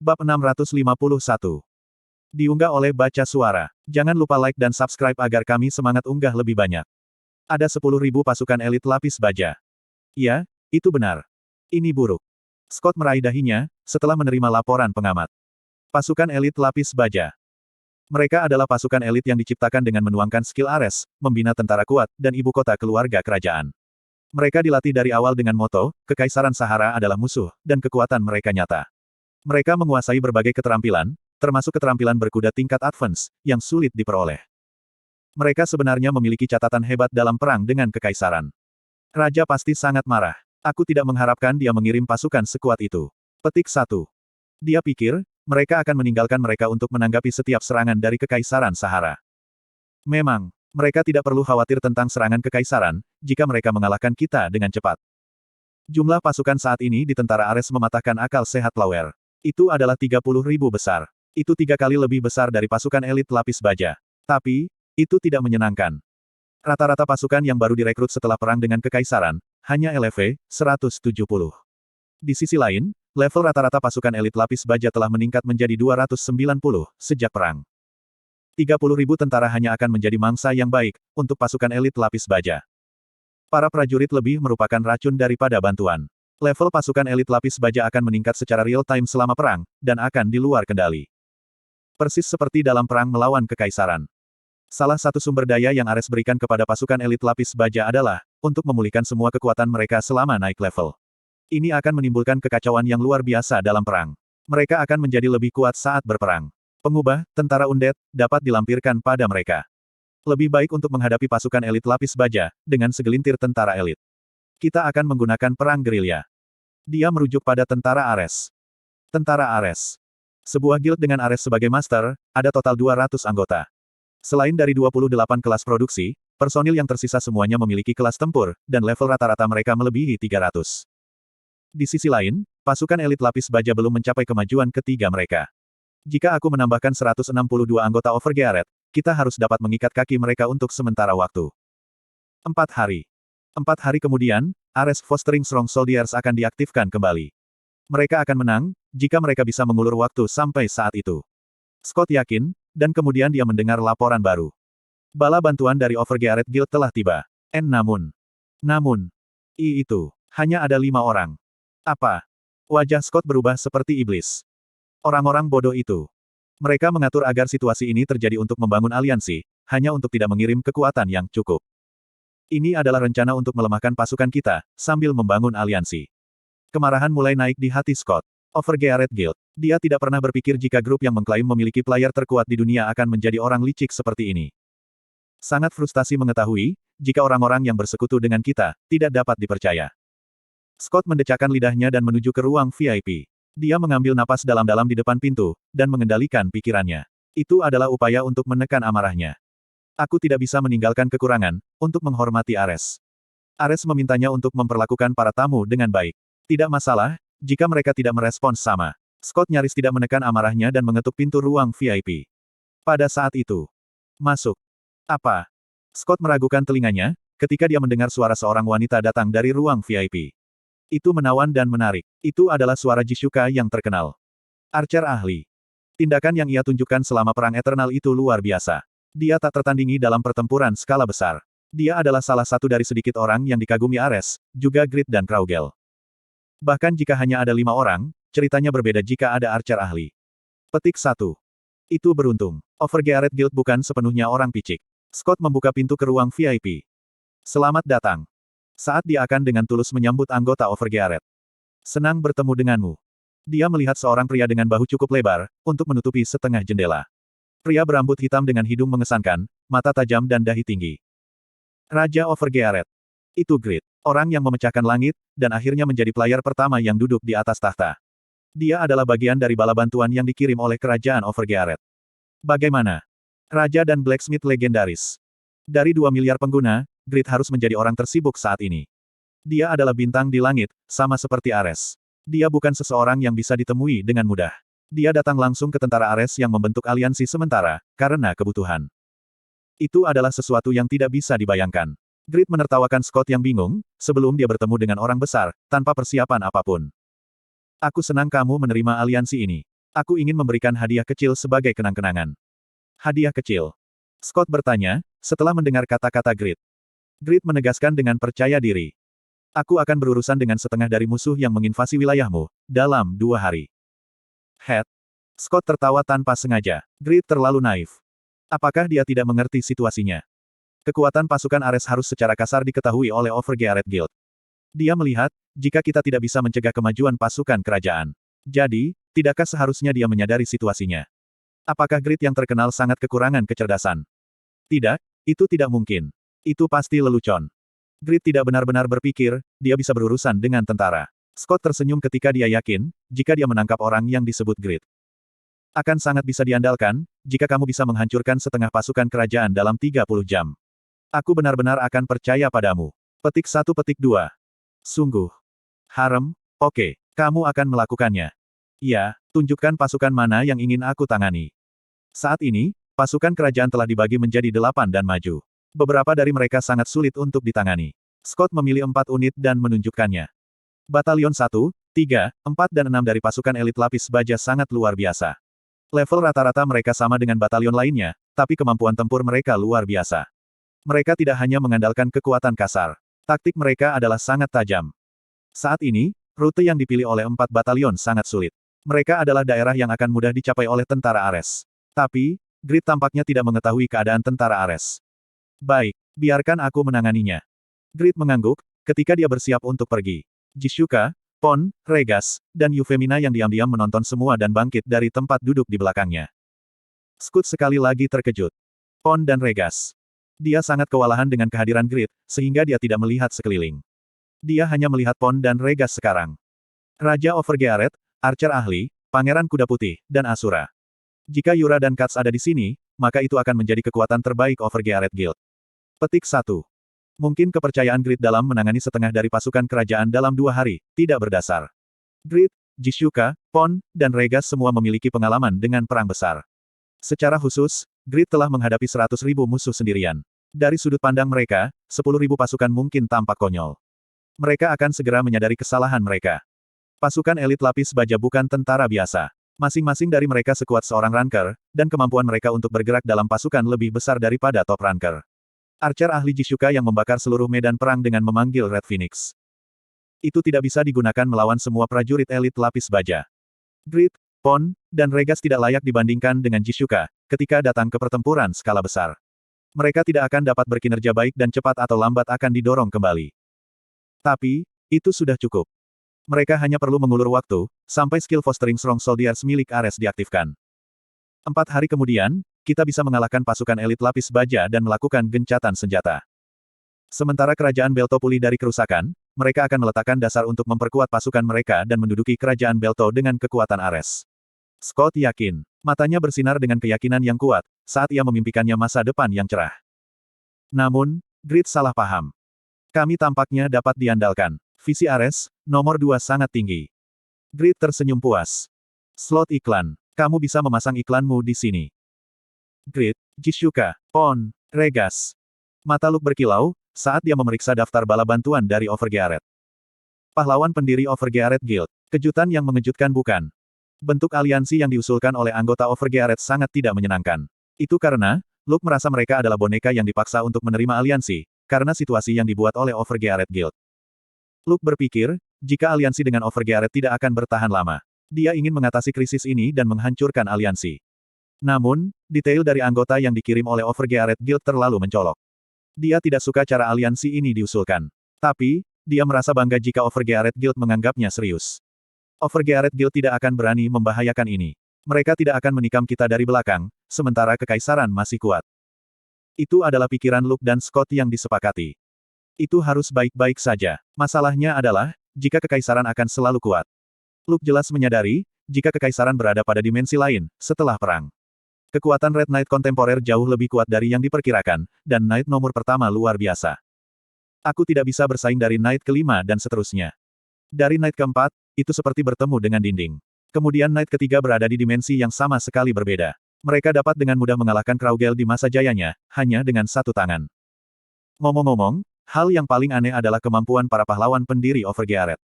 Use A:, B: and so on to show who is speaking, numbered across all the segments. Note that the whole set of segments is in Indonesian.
A: Bab 651. Diunggah oleh Baca Suara. Jangan lupa like dan subscribe agar kami semangat unggah lebih banyak. Ada 10.000 pasukan elit lapis baja. Iya, itu benar. Ini buruk. Scott meraih dahinya, setelah menerima laporan pengamat. Pasukan elit lapis baja. Mereka adalah pasukan elit yang diciptakan dengan menuangkan skill Ares, membina tentara kuat, dan ibu kota keluarga kerajaan. Mereka dilatih dari awal dengan moto, Kekaisaran Sahara adalah musuh, dan kekuatan mereka nyata. Mereka menguasai berbagai keterampilan, termasuk keterampilan berkuda tingkat advance, yang sulit diperoleh. Mereka sebenarnya memiliki catatan hebat dalam perang dengan kekaisaran. Raja pasti sangat marah. Aku tidak mengharapkan dia mengirim pasukan sekuat itu. Petik 1. Dia pikir, mereka akan meninggalkan mereka untuk menanggapi setiap serangan dari Kekaisaran Sahara. Memang, mereka tidak perlu khawatir tentang serangan kekaisaran, jika mereka mengalahkan kita dengan cepat. Jumlah pasukan saat ini di tentara Ares mematahkan akal sehat Lauer. Itu adalah 30.000 besar. Itu 3 kali lebih besar dari pasukan elit lapis baja. Tapi, itu tidak menyenangkan. Rata-rata pasukan yang baru direkrut setelah perang dengan kekaisaran, hanya LV 170. Di sisi lain, level rata-rata pasukan elit lapis baja telah meningkat menjadi 290 sejak perang. 30.000 tentara hanya akan menjadi mangsa yang baik untuk pasukan elit lapis baja. Para prajurit lebih merupakan racun daripada bantuan. Level pasukan elit lapis baja akan meningkat secara real-time selama perang, dan akan di luar kendali. Persis seperti dalam perang melawan kekaisaran. Salah satu sumber daya yang Ares berikan kepada pasukan elit lapis baja adalah, untuk memulihkan semua kekuatan mereka selama naik level. Ini akan menimbulkan kekacauan yang luar biasa dalam perang. Mereka akan menjadi lebih kuat saat berperang. Pengubah, tentara undead, dapat dilampirkan pada mereka. Lebih baik untuk menghadapi pasukan elit lapis baja, dengan segelintir tentara elit. Kita akan menggunakan perang gerilya. Dia merujuk pada tentara Ares. Tentara Ares. Sebuah guild dengan Ares sebagai master, ada total 200 anggota. Selain dari 28 kelas produksi, personil yang tersisa semuanya memiliki kelas tempur, dan level rata-rata mereka melebihi 300. Di sisi lain, pasukan elit lapis baja belum mencapai kemajuan ketiga mereka. Jika aku menambahkan 162 anggota Overgearet, kita harus dapat mengikat kaki mereka untuk sementara waktu. 4 hari. 4 hari kemudian, Ares Fostering Strong Soldiers akan diaktifkan kembali. Mereka akan menang, jika mereka bisa mengulur waktu sampai saat itu. Scott yakin, dan kemudian dia mendengar laporan baru. Bala bantuan dari Overgearet Guild telah tiba. Namun, itu, hanya ada 5 orang. Apa? Wajah Scott berubah seperti iblis. Orang-orang bodoh itu. Mereka mengatur agar situasi ini terjadi untuk membangun aliansi, hanya untuk tidak mengirim kekuatan yang cukup. Ini adalah rencana untuk melemahkan pasukan kita, sambil membangun aliansi. Kemarahan mulai naik di hati Scott. Overgearet Guild. Dia tidak pernah berpikir jika grup yang mengklaim memiliki player terkuat di dunia akan menjadi orang licik seperti ini. Sangat frustasi mengetahui, jika orang-orang yang bersekutu dengan kita, tidak dapat dipercaya. Scott mendecakkan lidahnya dan menuju ke ruang VIP. Dia mengambil napas dalam-dalam di depan pintu, dan mengendalikan pikirannya. Itu adalah upaya untuk menekan amarahnya. Aku tidak bisa meninggalkan kekurangan, untuk menghormati Ares. Ares memintanya untuk memperlakukan para tamu dengan baik. Tidak masalah, jika mereka tidak merespons sama. Scott nyaris tidak menekan amarahnya dan mengetuk pintu ruang VIP. Pada saat itu. Masuk. Apa? Scott meragukan telinganya, ketika dia mendengar suara seorang wanita datang dari ruang VIP. Itu menawan dan menarik. Itu adalah suara Jishuka yang terkenal. Archer ahli. Tindakan yang ia tunjukkan selama perang Eternal itu luar biasa. Dia tak tertandingi dalam pertempuran skala besar. Dia adalah salah satu dari sedikit orang yang dikagumi Ares, juga Grid dan Kraugel. Bahkan jika hanya ada 5 orang, ceritanya berbeda jika ada Archer ahli. Petik 1. Itu beruntung. Overgearet Guild bukan sepenuhnya orang picik. Scott membuka pintu ke ruang VIP. Selamat datang. Saat dia akan dengan tulus menyambut anggota Overgearet. Senang bertemu denganmu. Dia melihat seorang pria dengan bahu cukup lebar, untuk menutupi setengah jendela. Pria berambut hitam dengan hidung mengesankan, mata tajam dan dahi tinggi. Raja Overgearet. Itu Grid. Orang yang memecahkan langit, dan akhirnya menjadi player pertama yang duduk di atas tahta. Dia adalah bagian dari bala bantuan yang dikirim oleh kerajaan Overgearet. Bagaimana? Raja dan Blacksmith legendaris. Dari 2 miliar pengguna, Grid harus menjadi orang tersibuk saat ini. Dia adalah bintang di langit, sama seperti Ares. Dia bukan seseorang yang bisa ditemui dengan mudah. Dia datang langsung ke tentara Ares yang membentuk aliansi sementara, karena kebutuhan. Itu adalah sesuatu yang tidak bisa dibayangkan. Grid menertawakan Scott yang bingung, sebelum dia bertemu dengan orang besar, tanpa persiapan apapun. Aku senang kamu menerima aliansi ini. Aku ingin memberikan hadiah kecil sebagai kenang-kenangan. Hadiah kecil. Scott bertanya, setelah mendengar kata-kata Grid. Grid menegaskan dengan percaya diri. Aku akan berurusan dengan setengah dari musuh yang menginvasi wilayahmu, dalam 2 hari. Head. Scott tertawa tanpa sengaja. Grid terlalu naif. Apakah dia tidak mengerti situasinya? Kekuatan pasukan Ares harus secara kasar diketahui oleh Overgeared Guild. Dia melihat, jika kita tidak bisa mencegah kemajuan pasukan kerajaan. Jadi, tidakkah seharusnya dia menyadari situasinya? Apakah Grid yang terkenal sangat kekurangan kecerdasan? Tidak, itu tidak mungkin. Itu pasti lelucon. Grid tidak benar-benar berpikir, dia bisa berurusan dengan tentara. Scott tersenyum ketika dia yakin, jika dia menangkap orang yang disebut Grid. Akan sangat bisa diandalkan, jika kamu bisa menghancurkan setengah pasukan kerajaan dalam 30 jam. Aku benar-benar akan percaya padamu. Petik 1 petik 2. Sungguh. Harem, oke, kamu akan melakukannya. Ya, tunjukkan pasukan mana yang ingin aku tangani. Saat ini, pasukan kerajaan telah dibagi menjadi 8 dan maju. Beberapa dari mereka sangat sulit untuk ditangani. Scott memilih 4 unit dan menunjukkannya. Batalion 1, 3, 4 dan 6 dari pasukan elit lapis baja sangat luar biasa. Level rata-rata mereka sama dengan batalion lainnya, tapi kemampuan tempur mereka luar biasa. Mereka tidak hanya mengandalkan kekuatan kasar. Taktik mereka adalah sangat tajam. Saat ini, rute yang dipilih oleh 4 batalion sangat sulit. Mereka adalah daerah yang akan mudah dicapai oleh tentara Ares. Tapi, Grid tampaknya tidak mengetahui keadaan tentara Ares. Baik, biarkan aku menanganinya. Grid mengangguk, ketika dia bersiap untuk pergi. Jishuka, Pon, Regas, dan Yufemina yang diam-diam menonton semua dan bangkit dari tempat duduk di belakangnya. Scott sekali lagi terkejut. Pon dan Regas. Dia sangat kewalahan dengan kehadiran Grid, sehingga dia tidak melihat sekeliling. Dia hanya melihat Pon dan Regas sekarang. Raja Overgeared, Archer Ahli, Pangeran Kuda Putih, dan Asura. Jika Yura dan Katz ada di sini, maka itu akan menjadi kekuatan terbaik Overgeared Guild. Petik 1. Mungkin kepercayaan Grid dalam menangani setengah dari pasukan kerajaan dalam 2 hari, tidak berdasar. Grid, Jishuka, Pon, dan Regas semua memiliki pengalaman dengan perang besar. Secara khusus, Grid telah menghadapi 100.000 musuh sendirian. Dari sudut pandang mereka, 10.000 pasukan mungkin tampak konyol. Mereka akan segera menyadari kesalahan mereka. Pasukan elit lapis baja bukan tentara biasa. Masing-masing dari mereka sekuat seorang ranker, dan kemampuan mereka untuk bergerak dalam pasukan lebih besar daripada top ranker. Archer ahli Jishuka yang membakar seluruh medan perang dengan memanggil Red Phoenix. Itu tidak bisa digunakan melawan semua prajurit elit lapis baja. Grid, Pon, dan Regas tidak layak dibandingkan dengan Jishuka, ketika datang ke pertempuran skala besar. Mereka tidak akan dapat berkinerja baik dan cepat atau lambat akan didorong kembali. Tapi, itu sudah cukup. Mereka hanya perlu mengulur waktu, sampai skill Fostering Strong Soldiers milik Ares diaktifkan. 4 hari kemudian, kita bisa mengalahkan pasukan elit lapis baja dan melakukan gencatan senjata. Sementara kerajaan Belto pulih dari kerusakan, mereka akan meletakkan dasar untuk memperkuat pasukan mereka dan menduduki kerajaan Belto dengan kekuatan Ares. Scott yakin. Matanya bersinar dengan keyakinan yang kuat, saat ia memimpikannya masa depan yang cerah. Namun, Grid salah paham. Kami tampaknya dapat diandalkan. Visi Ares, nomor 2 sangat tinggi. Grid tersenyum puas. Slot iklan. Kamu bisa memasang iklanmu di sini. Grid, Jishuka, Pon, Regas. Mata Luke berkilau, saat dia memeriksa daftar bala bantuan dari Overgeared. Pahlawan pendiri Overgeared Guild. Kejutan yang mengejutkan bukan? Bentuk aliansi yang diusulkan oleh anggota Overgeared sangat tidak menyenangkan. Itu karena, Luke merasa mereka adalah boneka yang dipaksa untuk menerima aliansi, karena situasi yang dibuat oleh Overgeared Guild. Luke berpikir, jika aliansi dengan Overgeared tidak akan bertahan lama. Dia ingin mengatasi krisis ini dan menghancurkan aliansi. Namun, detail dari anggota yang dikirim oleh Overgeared Guild terlalu mencolok. Dia tidak suka cara aliansi ini diusulkan. Tapi, dia merasa bangga jika Overgeared Guild menganggapnya serius. Overgeared Guild tidak akan berani membahayakan ini. Mereka tidak akan menikam kita dari belakang, sementara kekaisaran masih kuat. Itu adalah pikiran Luke dan Scott yang disepakati. Itu harus baik-baik saja. Masalahnya adalah, jika kekaisaran akan selalu kuat. Luke jelas menyadari, jika kekaisaran berada pada dimensi lain, setelah perang. Kekuatan Red Knight kontemporer jauh lebih kuat dari yang diperkirakan, dan Knight nomor pertama luar biasa. Aku tidak bisa bersaing dari Knight kelima dan seterusnya. Dari Knight keempat, itu seperti bertemu dengan dinding. Kemudian Knight ketiga berada di dimensi yang sama sekali berbeda. Mereka dapat dengan mudah mengalahkan Kraugel di masa jayanya, hanya dengan satu tangan. Ngomong-ngomong, hal yang paling aneh adalah kemampuan para pahlawan pendiri Overgeared.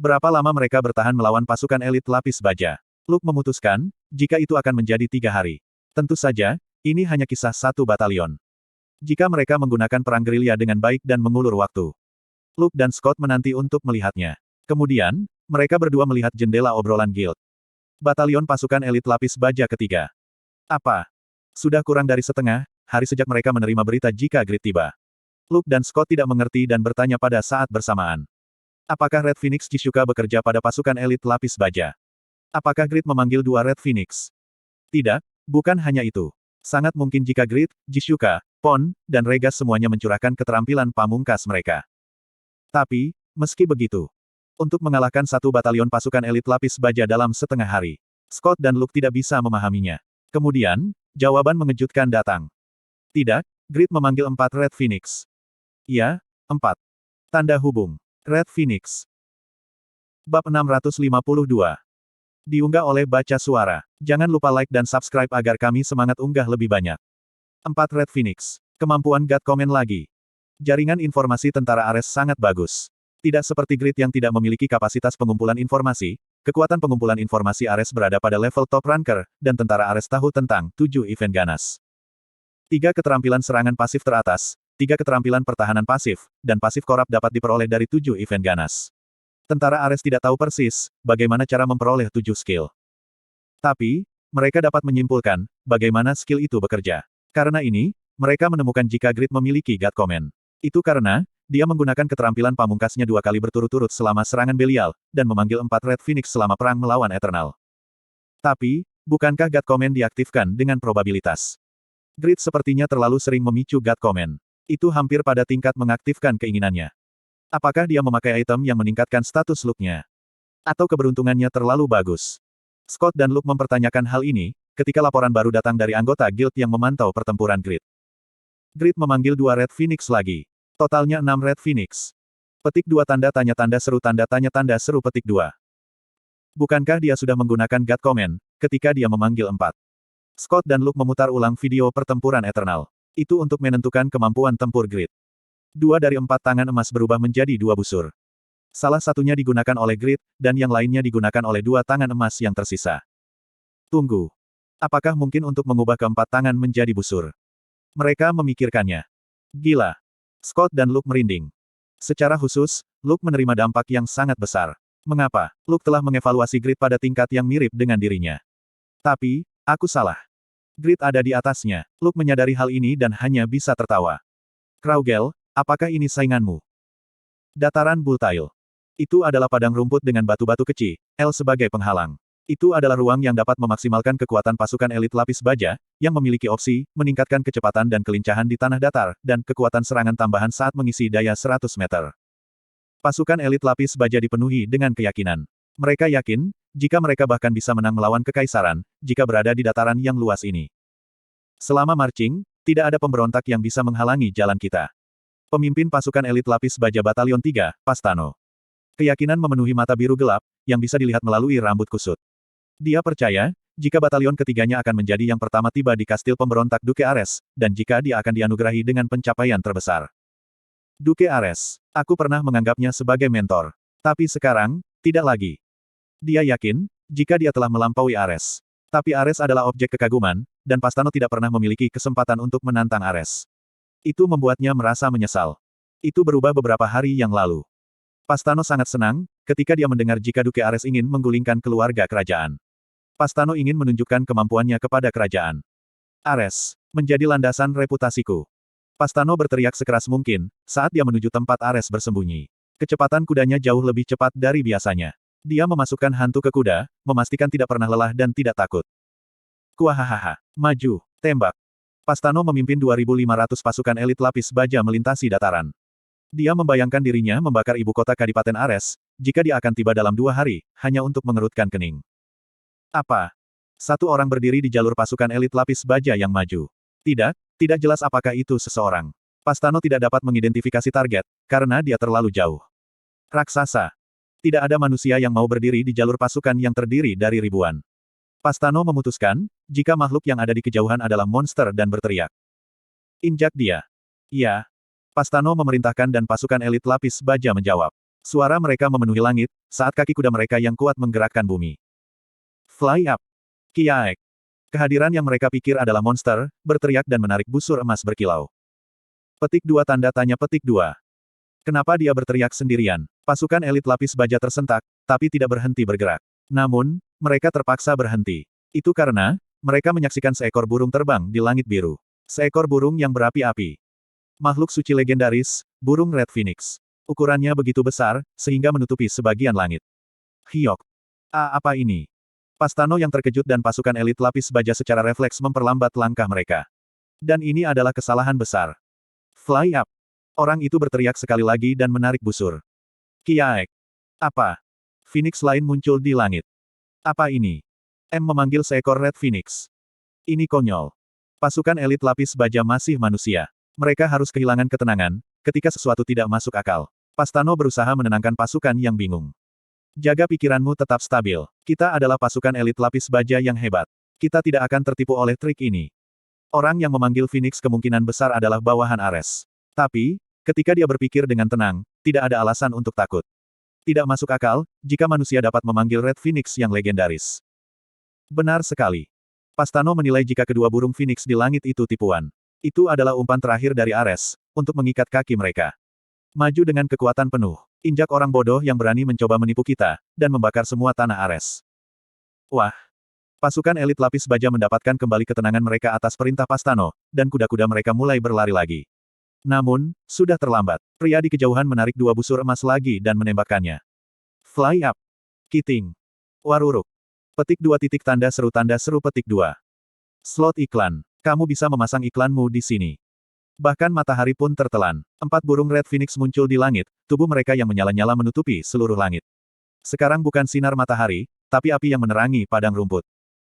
A: Berapa lama mereka bertahan melawan pasukan elit lapis baja? Luke memutuskan, jika itu akan menjadi 3 hari. Tentu saja, ini hanya kisah satu batalion. Jika mereka menggunakan perang gerilya dengan baik dan mengulur waktu. Luke dan Scott menanti untuk melihatnya. Kemudian, mereka berdua melihat jendela obrolan guild. Batalion pasukan elit lapis baja ketiga. Apa? Sudah kurang dari setengah hari sejak mereka menerima berita jika Grid tiba. Luke dan Scott tidak mengerti dan bertanya pada saat bersamaan. Apakah Red Phoenix Jisuka bekerja pada pasukan elit lapis baja? Apakah Grid memanggil 2 Red Phoenix? Tidak, bukan hanya itu. Sangat mungkin jika Grid, Jisuka, Pon, dan Regas semuanya mencurahkan keterampilan pamungkas mereka. Tapi, meski begitu, untuk mengalahkan satu batalion pasukan elit lapis baja dalam setengah hari, Scott dan Luke tidak bisa memahaminya. Kemudian, jawaban mengejutkan datang. Tidak, Grid memanggil 4 Red Phoenix. Ya, 4. Tanda hubung. Red Phoenix. Bab 652. Diunggah oleh Baca Suara. Jangan lupa like dan subscribe agar kami semangat unggah lebih banyak. 4 Red Phoenix. Kemampuan God Command lagi. Jaringan informasi tentara Ares sangat bagus. Tidak seperti Grid yang tidak memiliki kapasitas pengumpulan informasi, kekuatan pengumpulan informasi Ares berada pada level top ranker, dan tentara Ares tahu tentang 7 event ganas. 3 keterampilan serangan pasif teratas, 3 keterampilan pertahanan pasif, dan pasif korap dapat diperoleh dari 7 event ganas. Tentara Ares tidak tahu persis, bagaimana cara memperoleh 7 skill. Tapi, mereka dapat menyimpulkan, bagaimana skill itu bekerja. Karena ini, mereka menemukan jika Grid memiliki God Command. Itu karena, dia menggunakan keterampilan pamungkasnya 2 kali berturut-turut selama serangan Belial, dan memanggil 4 Red Phoenix selama perang melawan Eternal. Tapi, bukankah God Command diaktifkan dengan probabilitas? Grid sepertinya terlalu sering memicu God Command. Itu hampir pada tingkat mengaktifkan keinginannya. Apakah dia memakai item yang meningkatkan status Luke-nya? Atau keberuntungannya terlalu bagus? Scott dan Luke mempertanyakan hal ini, ketika laporan baru datang dari anggota guild yang memantau pertempuran Grid. Grid memanggil 2 Red Phoenix lagi. Totalnya 6 Red Phoenix. Petik 2 tanda tanya tanda seru petik 2. Bukankah dia sudah menggunakan God Command, ketika dia memanggil 4? Scott dan Luke memutar ulang video pertempuran Eternal. Itu untuk menentukan kemampuan tempur Grid. 2 dari 4 tangan emas berubah menjadi 2 busur. Salah satunya digunakan oleh Grid, dan yang lainnya digunakan oleh 2 tangan emas yang tersisa. Tunggu. Apakah mungkin untuk mengubah keempat tangan menjadi busur? Mereka memikirkannya. Gila. Scott dan Luke merinding. Secara khusus, Luke menerima dampak yang sangat besar. Mengapa? Luke telah mengevaluasi Grid pada tingkat yang mirip dengan dirinya. Tapi, aku salah. Grid ada di atasnya. Luke menyadari hal ini dan hanya bisa tertawa. Kraugel, apakah ini sainganmu? Dataran Bultail. Itu adalah padang rumput dengan batu-batu kecil, L sebagai penghalang. Itu adalah ruang yang dapat memaksimalkan kekuatan pasukan elit lapis baja, yang memiliki opsi, meningkatkan kecepatan dan kelincahan di tanah datar, dan kekuatan serangan tambahan saat mengisi daya 100 meter. Pasukan elit lapis baja dipenuhi dengan keyakinan. Mereka yakin, jika mereka bahkan bisa menang melawan kekaisaran, jika berada di dataran yang luas ini. Selama marching, tidak ada pemberontak yang bisa menghalangi jalan kita. Pemimpin pasukan elit lapis baja Batalion 3, Pastano. Keyakinan memenuhi mata biru gelap, yang bisa dilihat melalui rambut kusut. Dia percaya, jika batalion ketiganya akan menjadi yang pertama tiba di kastil pemberontak Duke Ares, dan jika dia akan dianugerahi dengan pencapaian terbesar. Duke Ares. Aku pernah menganggapnya sebagai mentor. Tapi sekarang, tidak lagi. Dia yakin, jika dia telah melampaui Ares. Tapi Ares adalah objek kekaguman, dan Pastano tidak pernah memiliki kesempatan untuk menantang Ares. Itu membuatnya merasa menyesal. Itu berubah beberapa hari yang lalu. Pastano sangat senang, ketika dia mendengar jika Duke Ares ingin menggulingkan keluarga kerajaan. Pastano ingin menunjukkan kemampuannya kepada kerajaan. Ares, menjadi landasan reputasiku. Pastano berteriak sekeras mungkin, saat dia menuju tempat Ares bersembunyi. Kecepatan kudanya jauh lebih cepat dari biasanya. Dia memasukkan hantu ke kuda, memastikan tidak pernah lelah dan tidak takut. Kuahahaha. Maju. Tembak. Pastano memimpin 2.500 pasukan elit lapis baja melintasi dataran. Dia membayangkan dirinya membakar ibu kota Kadipaten Ares, jika dia akan tiba dalam 2 hari, hanya untuk mengerutkan kening. Apa? Satu orang berdiri di jalur pasukan elit lapis baja yang maju. Tidak jelas apakah itu seseorang. Pastano tidak dapat mengidentifikasi target, karena dia terlalu jauh. Raksasa. Tidak ada manusia yang mau berdiri di jalur pasukan yang terdiri dari ribuan. Pastano memutuskan, jika makhluk yang ada di kejauhan adalah monster dan berteriak. Injak dia. Ya. Pastano memerintahkan dan pasukan elit lapis baja menjawab. Suara mereka memenuhi langit, saat kaki kuda mereka yang kuat menggerakkan bumi. Fly up. Kiaek. Kehadiran yang mereka pikir adalah monster, berteriak dan menarik busur emas berkilau. Petik 2 tanda tanya petik 2. Kenapa dia berteriak sendirian? Pasukan elit lapis baja tersentak, tapi tidak berhenti bergerak. Namun, mereka terpaksa berhenti. Itu karena, mereka menyaksikan seekor burung terbang di langit biru. Seekor burung yang berapi-api. Makhluk suci legendaris, burung Red Phoenix. Ukurannya begitu besar, sehingga menutupi sebagian langit. Hyok. Apa ini? Pastano yang terkejut dan pasukan elit lapis baja secara refleks memperlambat langkah mereka. Dan ini adalah kesalahan besar. Fly up. Orang itu berteriak sekali lagi dan menarik busur. Kiaek. Apa? Phoenix lain muncul di langit. Apa ini? M memanggil seekor Red Phoenix. Ini konyol. Pasukan elit lapis baja masih manusia. Mereka harus kehilangan ketenangan, ketika sesuatu tidak masuk akal. Pastano berusaha menenangkan pasukan yang bingung. Jaga pikiranmu tetap stabil. Kita adalah pasukan elit lapis baja yang hebat. Kita tidak akan tertipu oleh trik ini. Orang yang memanggil Phoenix kemungkinan besar adalah bawahan Ares. Tapi, ketika dia berpikir dengan tenang, tidak ada alasan untuk takut. Tidak masuk akal, jika manusia dapat memanggil Red Phoenix yang legendaris. Benar sekali. Pastano menilai jika kedua burung Phoenix di langit itu tipuan. Itu adalah umpan terakhir dari Ares, untuk mengikat kaki mereka. Maju dengan kekuatan penuh. Injak orang bodoh yang berani mencoba menipu kita, dan membakar semua tanah Ares. Wah! Pasukan elit lapis baja mendapatkan kembali ketenangan mereka atas perintah Pastano, dan kuda-kuda mereka mulai berlari lagi. Namun, sudah terlambat. Pria di kejauhan menarik dua busur emas lagi dan menembakkannya. Fly up. Kiting. Waruruk. Petik 2 titik tanda seru petik 2. Slot iklan. Kamu bisa memasang iklanmu di sini. Bahkan matahari pun tertelan. 4 burung Red Phoenix muncul di langit, tubuh mereka yang menyala-nyala menutupi seluruh langit. Sekarang bukan sinar matahari, tapi api yang menerangi padang rumput.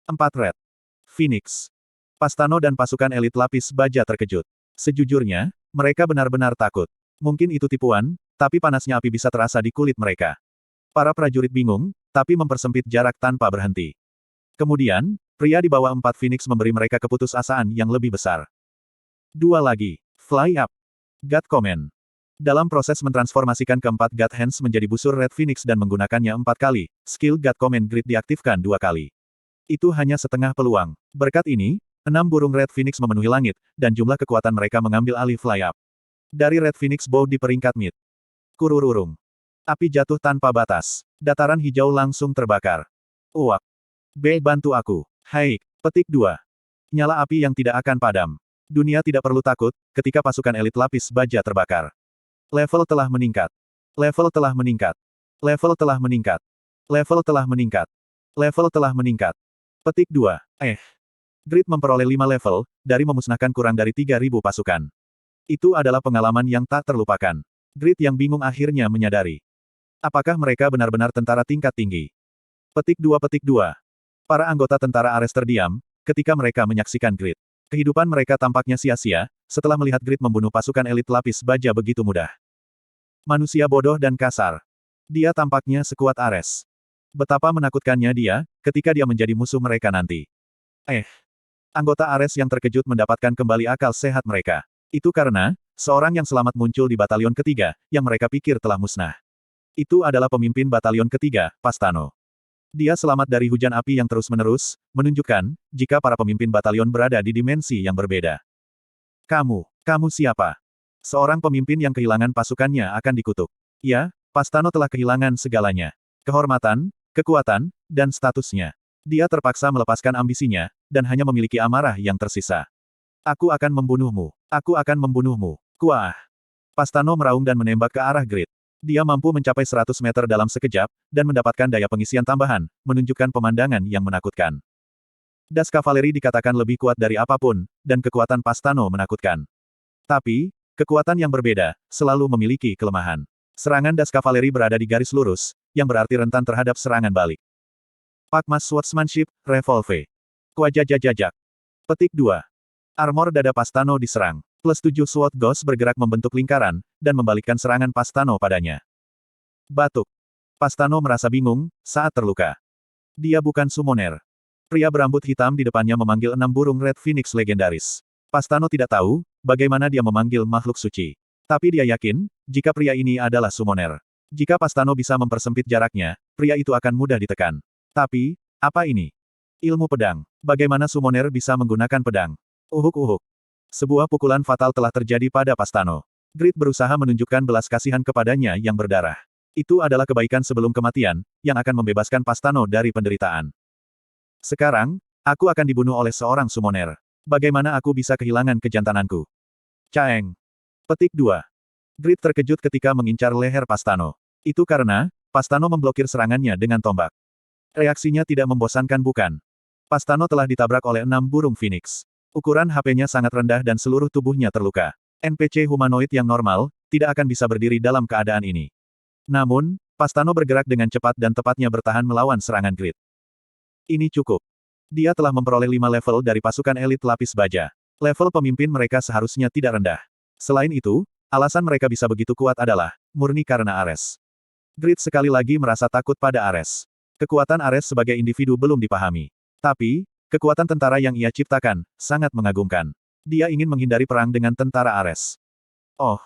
A: 4 Red Phoenix. Pastano dan pasukan elit lapis baja terkejut. Sejujurnya, mereka benar-benar takut. Mungkin itu tipuan, tapi panasnya api bisa terasa di kulit mereka. Para prajurit bingung, tapi mempersempit jarak tanpa berhenti. Kemudian, pria di bawah 4 Phoenix memberi mereka keputusasaan yang lebih besar. 2 lagi. Fly up. God Command. Dalam proses mentransformasikan keempat God Hands menjadi busur Red Phoenix dan menggunakannya 4 kali, skill God Command Grid diaktifkan 2 kali. Itu hanya setengah peluang. Berkat ini, 6 burung Red Phoenix memenuhi langit, dan jumlah kekuatan mereka mengambil alih fly up. Dari Red Phoenix Bow di peringkat mid. Kurururung. Api jatuh tanpa batas. Dataran hijau langsung terbakar. Uak. B. Bantu aku. Haik. Petik 2. Nyala api yang tidak akan padam. Dunia tidak perlu takut, ketika pasukan elit lapis baja terbakar. Level telah meningkat. Level telah meningkat. Level telah meningkat. Level telah meningkat. Level telah meningkat. Petik 2. Grid memperoleh 5 level, dari memusnahkan kurang dari 3.000 pasukan. Itu adalah pengalaman yang tak terlupakan. Grid yang bingung akhirnya menyadari. Apakah mereka benar-benar tentara tingkat tinggi? Petik 2. Para anggota tentara Ares terdiam, ketika mereka menyaksikan Grid. Kehidupan mereka tampaknya sia-sia, setelah melihat Grid membunuh pasukan elit lapis baja begitu mudah. Manusia bodoh dan kasar. Dia tampaknya sekuat Ares. Betapa menakutkannya dia, ketika dia menjadi musuh mereka nanti. Anggota Ares yang terkejut mendapatkan kembali akal sehat mereka. Itu karena, seorang yang selamat muncul di batalion ketiga, yang mereka pikir telah musnah. Itu adalah pemimpin batalion ketiga, Pastano. Dia selamat dari hujan api yang terus-menerus, menunjukkan, jika para pemimpin batalion berada di dimensi yang berbeda. Kamu siapa? Seorang pemimpin yang kehilangan pasukannya akan dikutuk. Ya, Pastano telah kehilangan segalanya. Kehormatan, kekuatan, dan statusnya. Dia terpaksa melepaskan ambisinya, dan hanya memiliki amarah yang tersisa. Aku akan membunuhmu. Aku akan membunuhmu. Kuah. Pastano meraung dan menembak ke arah Grid. Dia mampu mencapai 100 meter dalam sekejap, dan mendapatkan daya pengisian tambahan, menunjukkan pemandangan yang menakutkan. Das kavaleri dikatakan lebih kuat dari apapun, dan kekuatan Pastano menakutkan. Tapi, kekuatan yang berbeda, selalu memiliki kelemahan. Serangan das kavaleri berada di garis lurus, yang berarti rentan terhadap serangan balik. Pakmas Swordsmanship, Revolve. Kuajajajajak. Petik 2. Armor dada Pastano diserang. +7 Sword Ghost bergerak membentuk lingkaran, dan membalikkan serangan Pastano padanya. Batuk. Pastano merasa bingung, saat terluka. Dia bukan summoner. Pria berambut hitam di depannya memanggil 6 burung Red Phoenix legendaris. Pastano tidak tahu, bagaimana dia memanggil makhluk suci. Tapi dia yakin, jika pria ini adalah summoner. Jika Pastano bisa mempersempit jaraknya, pria itu akan mudah ditekan. Tapi, Apa ini? Ilmu pedang. Bagaimana summoner bisa menggunakan pedang? Uhuk-uhuk. Sebuah pukulan fatal telah terjadi pada Pastano. Grid berusaha menunjukkan belas kasihan kepadanya yang berdarah. Itu adalah kebaikan sebelum kematian, yang akan membebaskan Pastano dari penderitaan. Sekarang, aku akan dibunuh oleh seorang summoner. Bagaimana aku bisa kehilangan kejantananku? Caeng. Petik 2. Grid terkejut ketika mengincar leher Pastano. Itu karena, Pastano memblokir serangannya dengan tombak. Reaksinya tidak membosankan bukan? Pastano telah ditabrak oleh 6 burung phoenix. Ukuran HP-nya sangat rendah dan seluruh tubuhnya terluka. NPC humanoid yang normal, tidak akan bisa berdiri dalam keadaan ini. Namun, Pastano bergerak dengan cepat dan tepatnya bertahan melawan serangan Grid. Ini cukup. Dia telah memperoleh 5 level dari pasukan elit lapis baja. Level pemimpin mereka seharusnya tidak rendah. Selain itu, alasan mereka bisa begitu kuat adalah murni karena Ares. Grid sekali lagi merasa takut pada Ares. Kekuatan Ares sebagai individu belum dipahami. Tapi, kekuatan tentara yang ia ciptakan sangat mengagumkan. Dia ingin menghindari perang dengan tentara Ares. Oh.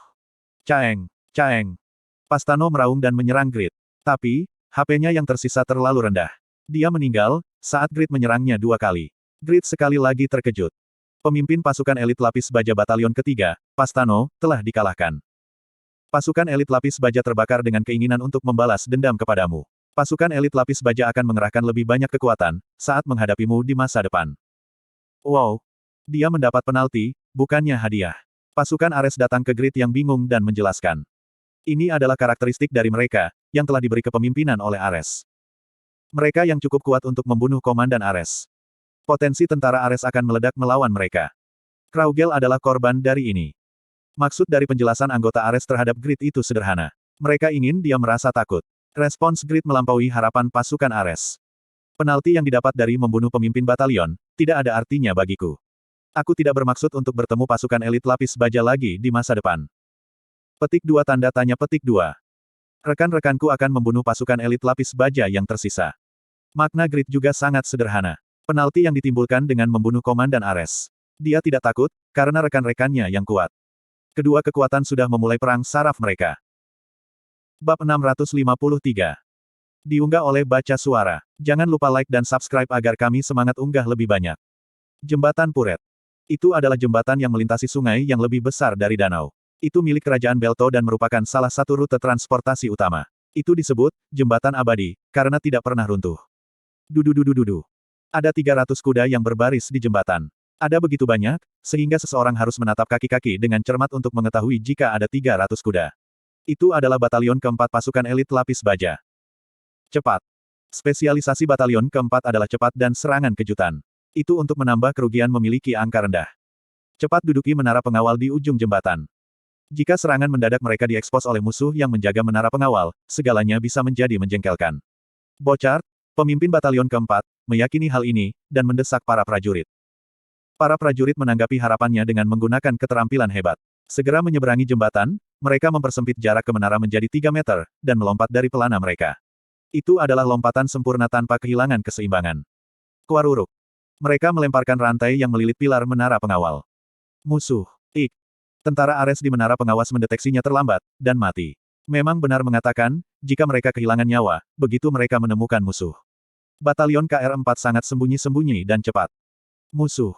A: Caeng. Caeng. Pastano meraung dan menyerang Grid. Tapi, HP-nya yang tersisa terlalu rendah. Dia meninggal, saat Grid menyerangnya 2 kali. Grid sekali lagi terkejut. Pemimpin pasukan elit lapis baja batalion ketiga, Pastano, telah dikalahkan. Pasukan elit lapis baja terbakar dengan keinginan untuk membalas dendam kepadamu. Pasukan elit lapis baja akan mengerahkan lebih banyak kekuatan, saat menghadapimu di masa depan. Wow. Dia mendapat penalti, bukannya hadiah. Pasukan Ares datang ke Grid yang bingung dan menjelaskan. Ini adalah karakteristik dari mereka, yang telah diberi kepemimpinan oleh Ares. Mereka yang cukup kuat untuk membunuh komandan Ares. Potensi tentara Ares akan meledak melawan mereka. Kraugel adalah korban dari ini. Maksud dari penjelasan anggota Ares terhadap Grid itu sederhana. Mereka ingin dia merasa takut. Respons Grid melampaui harapan pasukan Ares. Penalti yang didapat dari membunuh pemimpin batalion, tidak ada artinya bagiku. Aku tidak bermaksud untuk bertemu pasukan elit lapis baja lagi di masa depan. Petik 2 tanda tanya petik 2. Rekan-rekanku akan membunuh pasukan elit lapis baja yang tersisa. Makna Grid juga sangat sederhana. Penalti yang ditimbulkan dengan membunuh komandan Ares. Dia tidak takut, karena rekan-rekannya yang kuat. Kedua kekuatan sudah memulai perang saraf mereka. Bab 653. Diunggah oleh Baca Suara. Jangan lupa like dan subscribe agar kami semangat unggah lebih banyak. Jembatan Puret. Itu adalah jembatan yang melintasi sungai yang lebih besar dari danau. Itu milik Kerajaan Belto dan merupakan salah satu rute transportasi utama. Itu disebut, jembatan abadi, karena tidak pernah runtuh. Dudududududu. Ada 300 kuda yang berbaris di jembatan. Ada begitu banyak, sehingga seseorang harus menatap kaki-kaki dengan cermat untuk mengetahui jika ada 300 kuda. Itu adalah batalion keempat pasukan elit lapis baja. Cepat. Spesialisasi batalion keempat adalah cepat dan serangan kejutan. Itu untuk menambah kerugian memiliki angka rendah. Cepat duduki menara pengawal di ujung jembatan. Jika serangan mendadak mereka diekspos oleh musuh yang menjaga menara pengawal, segalanya bisa menjadi menjengkelkan. Bochart, pemimpin batalion keempat, meyakini hal ini, dan mendesak para prajurit. Para prajurit menanggapi harapannya dengan menggunakan keterampilan hebat. Segera menyeberangi jembatan, mereka mempersempit jarak ke menara menjadi 3 meter, dan melompat dari pelana mereka. Itu adalah lompatan sempurna tanpa kehilangan keseimbangan. Kuaruruk. Mereka melemparkan rantai yang melilit pilar menara pengawal. Musuh. Ik. Tentara Ares di menara pengawas mendeteksinya terlambat, dan mati. Memang benar mengatakan, jika mereka kehilangan nyawa, begitu mereka menemukan musuh. Batalion KR-4 sangat sembunyi-sembunyi dan cepat. Musuh.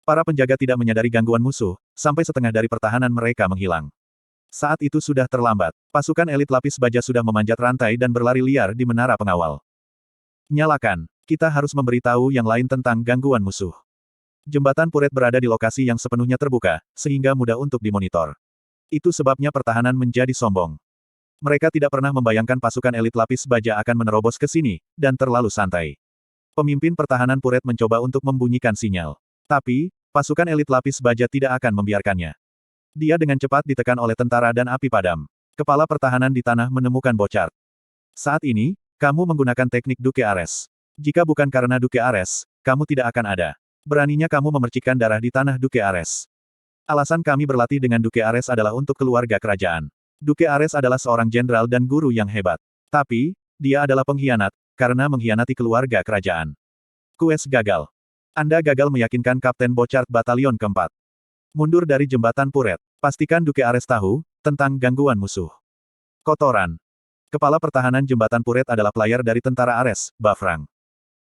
A: Para penjaga tidak menyadari gangguan musuh, sampai setengah dari pertahanan mereka menghilang. Saat itu sudah terlambat. Pasukan elit lapis baja sudah memanjat rantai dan berlari liar di menara pengawal. Nyalakan. Kita harus memberitahu yang lain tentang gangguan musuh. Jembatan Puret berada di lokasi yang sepenuhnya terbuka, sehingga mudah untuk dimonitor. Itu sebabnya pertahanan menjadi sombong. Mereka tidak pernah membayangkan pasukan elit lapis baja akan menerobos ke sini, dan terlalu santai. Pemimpin pertahanan Puret mencoba untuk membunyikan sinyal. Tapi, pasukan elit lapis baja tidak akan membiarkannya. Dia dengan cepat ditekan oleh tentara dan api padam. Kepala pertahanan di tanah menemukan Bochart. Saat ini, kamu menggunakan teknik Duke Ares. Jika bukan karena Duke Ares, kamu tidak akan ada. Beraninya kamu memercikkan darah di tanah Duke Ares. Alasan kami berlatih dengan Duke Ares adalah untuk keluarga kerajaan. Duke Ares adalah seorang jenderal dan guru yang hebat. Tapi, dia adalah pengkhianat, karena mengkhianati keluarga kerajaan. Quest gagal. Anda gagal meyakinkan Kapten Bochart Batalion keempat. Mundur dari jembatan Puret. Pastikan Duke Ares tahu, tentang gangguan musuh. Kotoran. Kepala pertahanan jembatan Puret adalah player dari tentara Ares, Bafrang.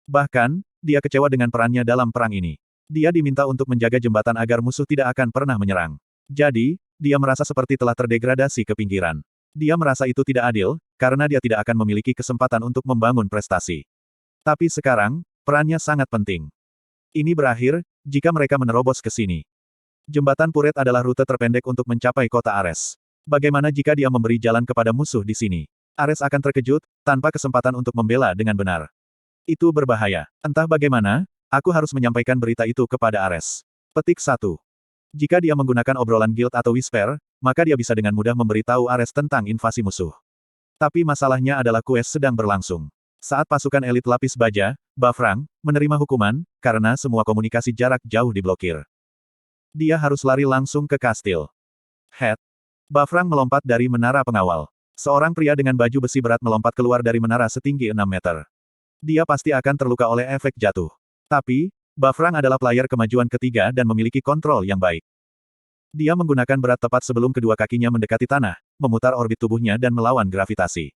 A: Bahkan, dia kecewa dengan perannya dalam perang ini. Dia diminta untuk menjaga jembatan agar musuh tidak akan pernah menyerang. Jadi, dia merasa seperti telah terdegradasi ke pinggiran. Dia merasa itu tidak adil, karena dia tidak akan memiliki kesempatan untuk membangun prestasi. Tapi sekarang, perannya sangat penting. Ini berakhir, jika mereka menerobos ke sini. Jembatan Puret adalah rute terpendek untuk mencapai kota Ares. Bagaimana jika dia memberi jalan kepada musuh di sini? Ares akan terkejut, tanpa kesempatan untuk membela dengan benar. Itu berbahaya. Entah bagaimana, aku harus menyampaikan berita itu kepada Ares. Petik 1. Jika dia menggunakan obrolan guild atau whisper, maka dia bisa dengan mudah memberitahu Ares tentang invasi musuh. Tapi masalahnya adalah quest sedang berlangsung. Saat pasukan elit lapis baja, Bafrang, menerima hukuman, karena semua komunikasi jarak jauh diblokir. Dia harus lari langsung ke kastil. Head. Bafrang melompat dari menara pengawal. Seorang pria dengan baju besi berat melompat keluar dari menara setinggi 6 meter. Dia pasti akan terluka oleh efek jatuh. Tapi, Bafrang adalah player kemajuan ketiga dan memiliki kontrol yang baik. Dia menggunakan berat tepat sebelum kedua kakinya mendekati tanah, memutar orbit tubuhnya dan melawan gravitasi.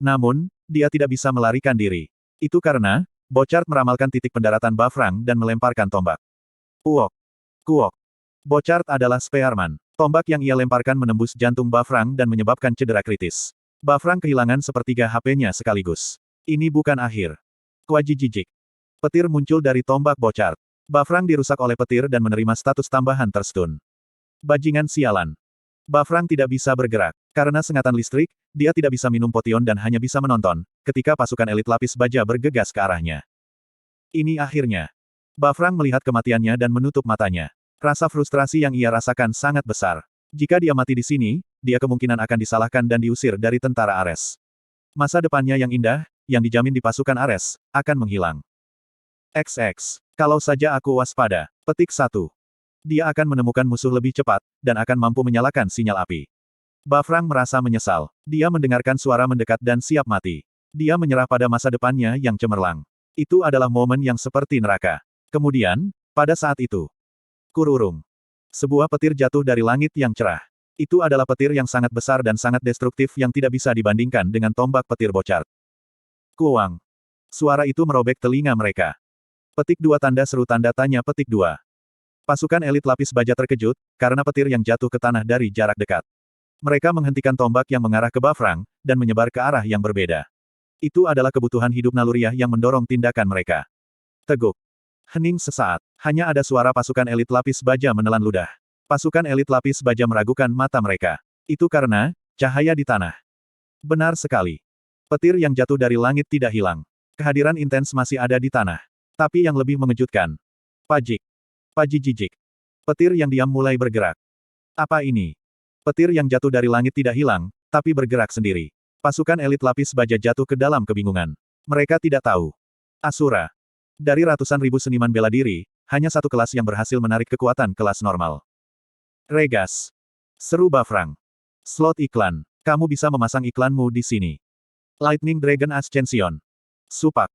A: Namun, dia tidak bisa melarikan diri. Itu karena, Bochart meramalkan titik pendaratan Bafrang dan melemparkan tombak. Uok. Kuok. Bochart adalah Spearman. Tombak yang ia lemparkan menembus jantung Bafrang dan menyebabkan cedera kritis. Bafrang kehilangan sepertiga HP-nya sekaligus. Ini bukan akhir. Kuajijijik. Petir muncul dari tombak Bochart. Bafrang dirusak oleh petir dan menerima status tambahan terstun. Bajingan sialan. Bafrang tidak bisa bergerak. Karena sengatan listrik, dia tidak bisa minum potion dan hanya bisa menonton, ketika pasukan elit lapis baja bergegas ke arahnya. Ini akhirnya. Bafrang melihat kematiannya dan menutup matanya. Rasa frustrasi yang ia rasakan sangat besar. Jika dia mati di sini, dia kemungkinan akan disalahkan dan diusir dari tentara Ares. Masa depannya yang indah, yang dijamin di pasukan Ares, akan menghilang. XX. Kalau saja aku waspada. Petik 1. Dia akan menemukan musuh lebih cepat, dan akan mampu menyalakan sinyal api. Bafrang merasa menyesal. Dia mendengarkan suara mendekat dan siap mati. Dia menyerah pada masa depannya yang cemerlang. Itu adalah momen yang seperti neraka. Kemudian, pada saat itu, kururung. Sebuah petir jatuh dari langit yang cerah. Itu adalah petir yang sangat besar dan sangat destruktif yang tidak bisa dibandingkan dengan tombak petir Bochart. Kuang. Suara itu merobek telinga mereka. Petik 2 tanda seru tanda tanya petik 2. Pasukan elit lapis baja terkejut, karena petir yang jatuh ke tanah dari jarak dekat. Mereka menghentikan tombak yang mengarah ke Bafrang, dan menyebar ke arah yang berbeda. Itu adalah kebutuhan hidup naluriah yang mendorong tindakan mereka. Teguk. Hening sesaat. Hanya ada suara pasukan elit lapis baja menelan ludah. Pasukan elit lapis baja meragukan mata mereka. Itu karena, cahaya di tanah. Benar sekali. Petir yang jatuh dari langit tidak hilang. Kehadiran intens masih ada di tanah. Tapi yang lebih mengejutkan. Pajik. Pajijijik. Petir yang diam mulai bergerak. Apa ini? Petir yang jatuh dari langit tidak hilang, tapi bergerak sendiri. Pasukan elit lapis baja jatuh ke dalam kebingungan. Mereka tidak tahu. Asura. Dari ratusan ribu seniman bela diri, hanya satu kelas yang berhasil menarik kekuatan kelas normal. Regas. Seru Bafrang. Slot iklan. Kamu bisa memasang iklanmu di sini. Lightning Dragon Ascension. Supak.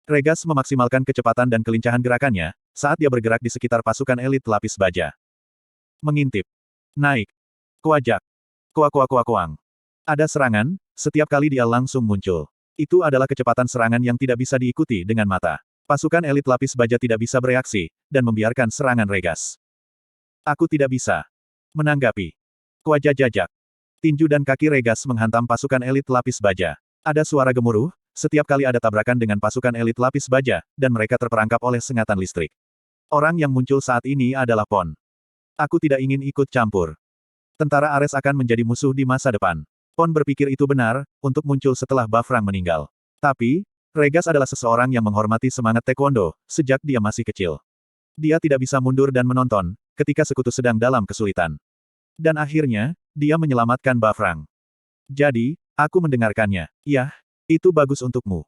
A: Regas memaksimalkan kecepatan dan kelincahan gerakannya, saat dia bergerak di sekitar pasukan elit lapis baja. Mengintip. Naik. Kuajak. Kuang. Ada serangan, setiap kali dia langsung muncul. Itu adalah kecepatan serangan yang tidak bisa diikuti dengan mata. Pasukan elit lapis baja tidak bisa bereaksi, dan membiarkan serangan Regas. Aku tidak bisa menanggapi. Kuajajajak. Tinju dan kaki Regas menghantam pasukan elit lapis baja. Ada suara gemuruh, setiap kali ada tabrakan dengan pasukan elit lapis baja, dan mereka terperangkap oleh sengatan listrik. Orang yang muncul saat ini adalah Pon. Aku tidak ingin ikut campur. Tentara Ares akan menjadi musuh di masa depan. Pon berpikir itu benar, untuk muncul setelah Bafrang meninggal. Tapi, Regas adalah seseorang yang menghormati semangat taekwondo, sejak dia masih kecil. Dia tidak bisa mundur dan menonton, ketika sekutu sedang dalam kesulitan. Dan akhirnya, dia menyelamatkan Bafrang. Jadi, aku mendengarkannya. Yah, itu bagus untukmu.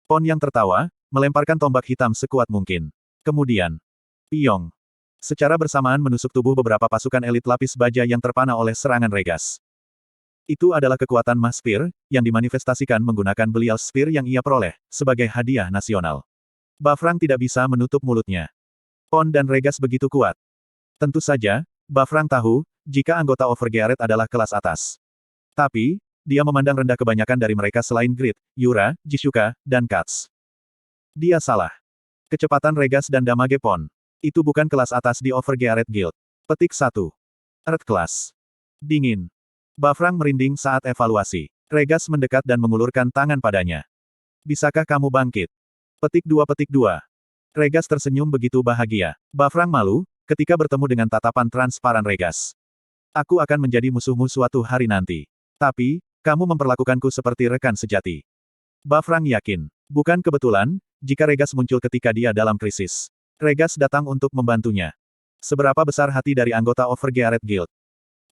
A: Pon yang tertawa, melemparkan tombak hitam sekuat mungkin. Kemudian, Piong. Secara bersamaan menusuk tubuh beberapa pasukan elit lapis baja yang terpana oleh serangan Regas. Itu adalah kekuatan Mah Spear, yang dimanifestasikan menggunakan Belial Spear yang ia peroleh, sebagai hadiah nasional. Bafrang tidak bisa menutup mulutnya. Pon dan Regas begitu kuat. Tentu saja, Bafrang tahu, jika anggota Overgearet adalah kelas atas. Tapi, dia memandang rendah kebanyakan dari mereka selain Grid, Yura, Jishuka, dan Katz. Dia salah. Kecepatan Regas dan damage Pon. Itu bukan kelas atas di Overgeared Guild. Petik 1. Earth Class. Dingin. Bafrang merinding saat evaluasi. Regas mendekat dan mengulurkan tangan padanya. Bisakah kamu bangkit? Petik 2. Regas tersenyum begitu bahagia. Bafrang malu, ketika bertemu dengan tatapan transparan Regas. Aku akan menjadi musuhmu suatu hari nanti. Tapi, kamu memperlakukanku seperti rekan sejati. Bafrang yakin. Bukan kebetulan, jika Regas muncul ketika dia dalam krisis. Regas datang untuk membantunya. Seberapa besar hati dari anggota Overgeared Guild.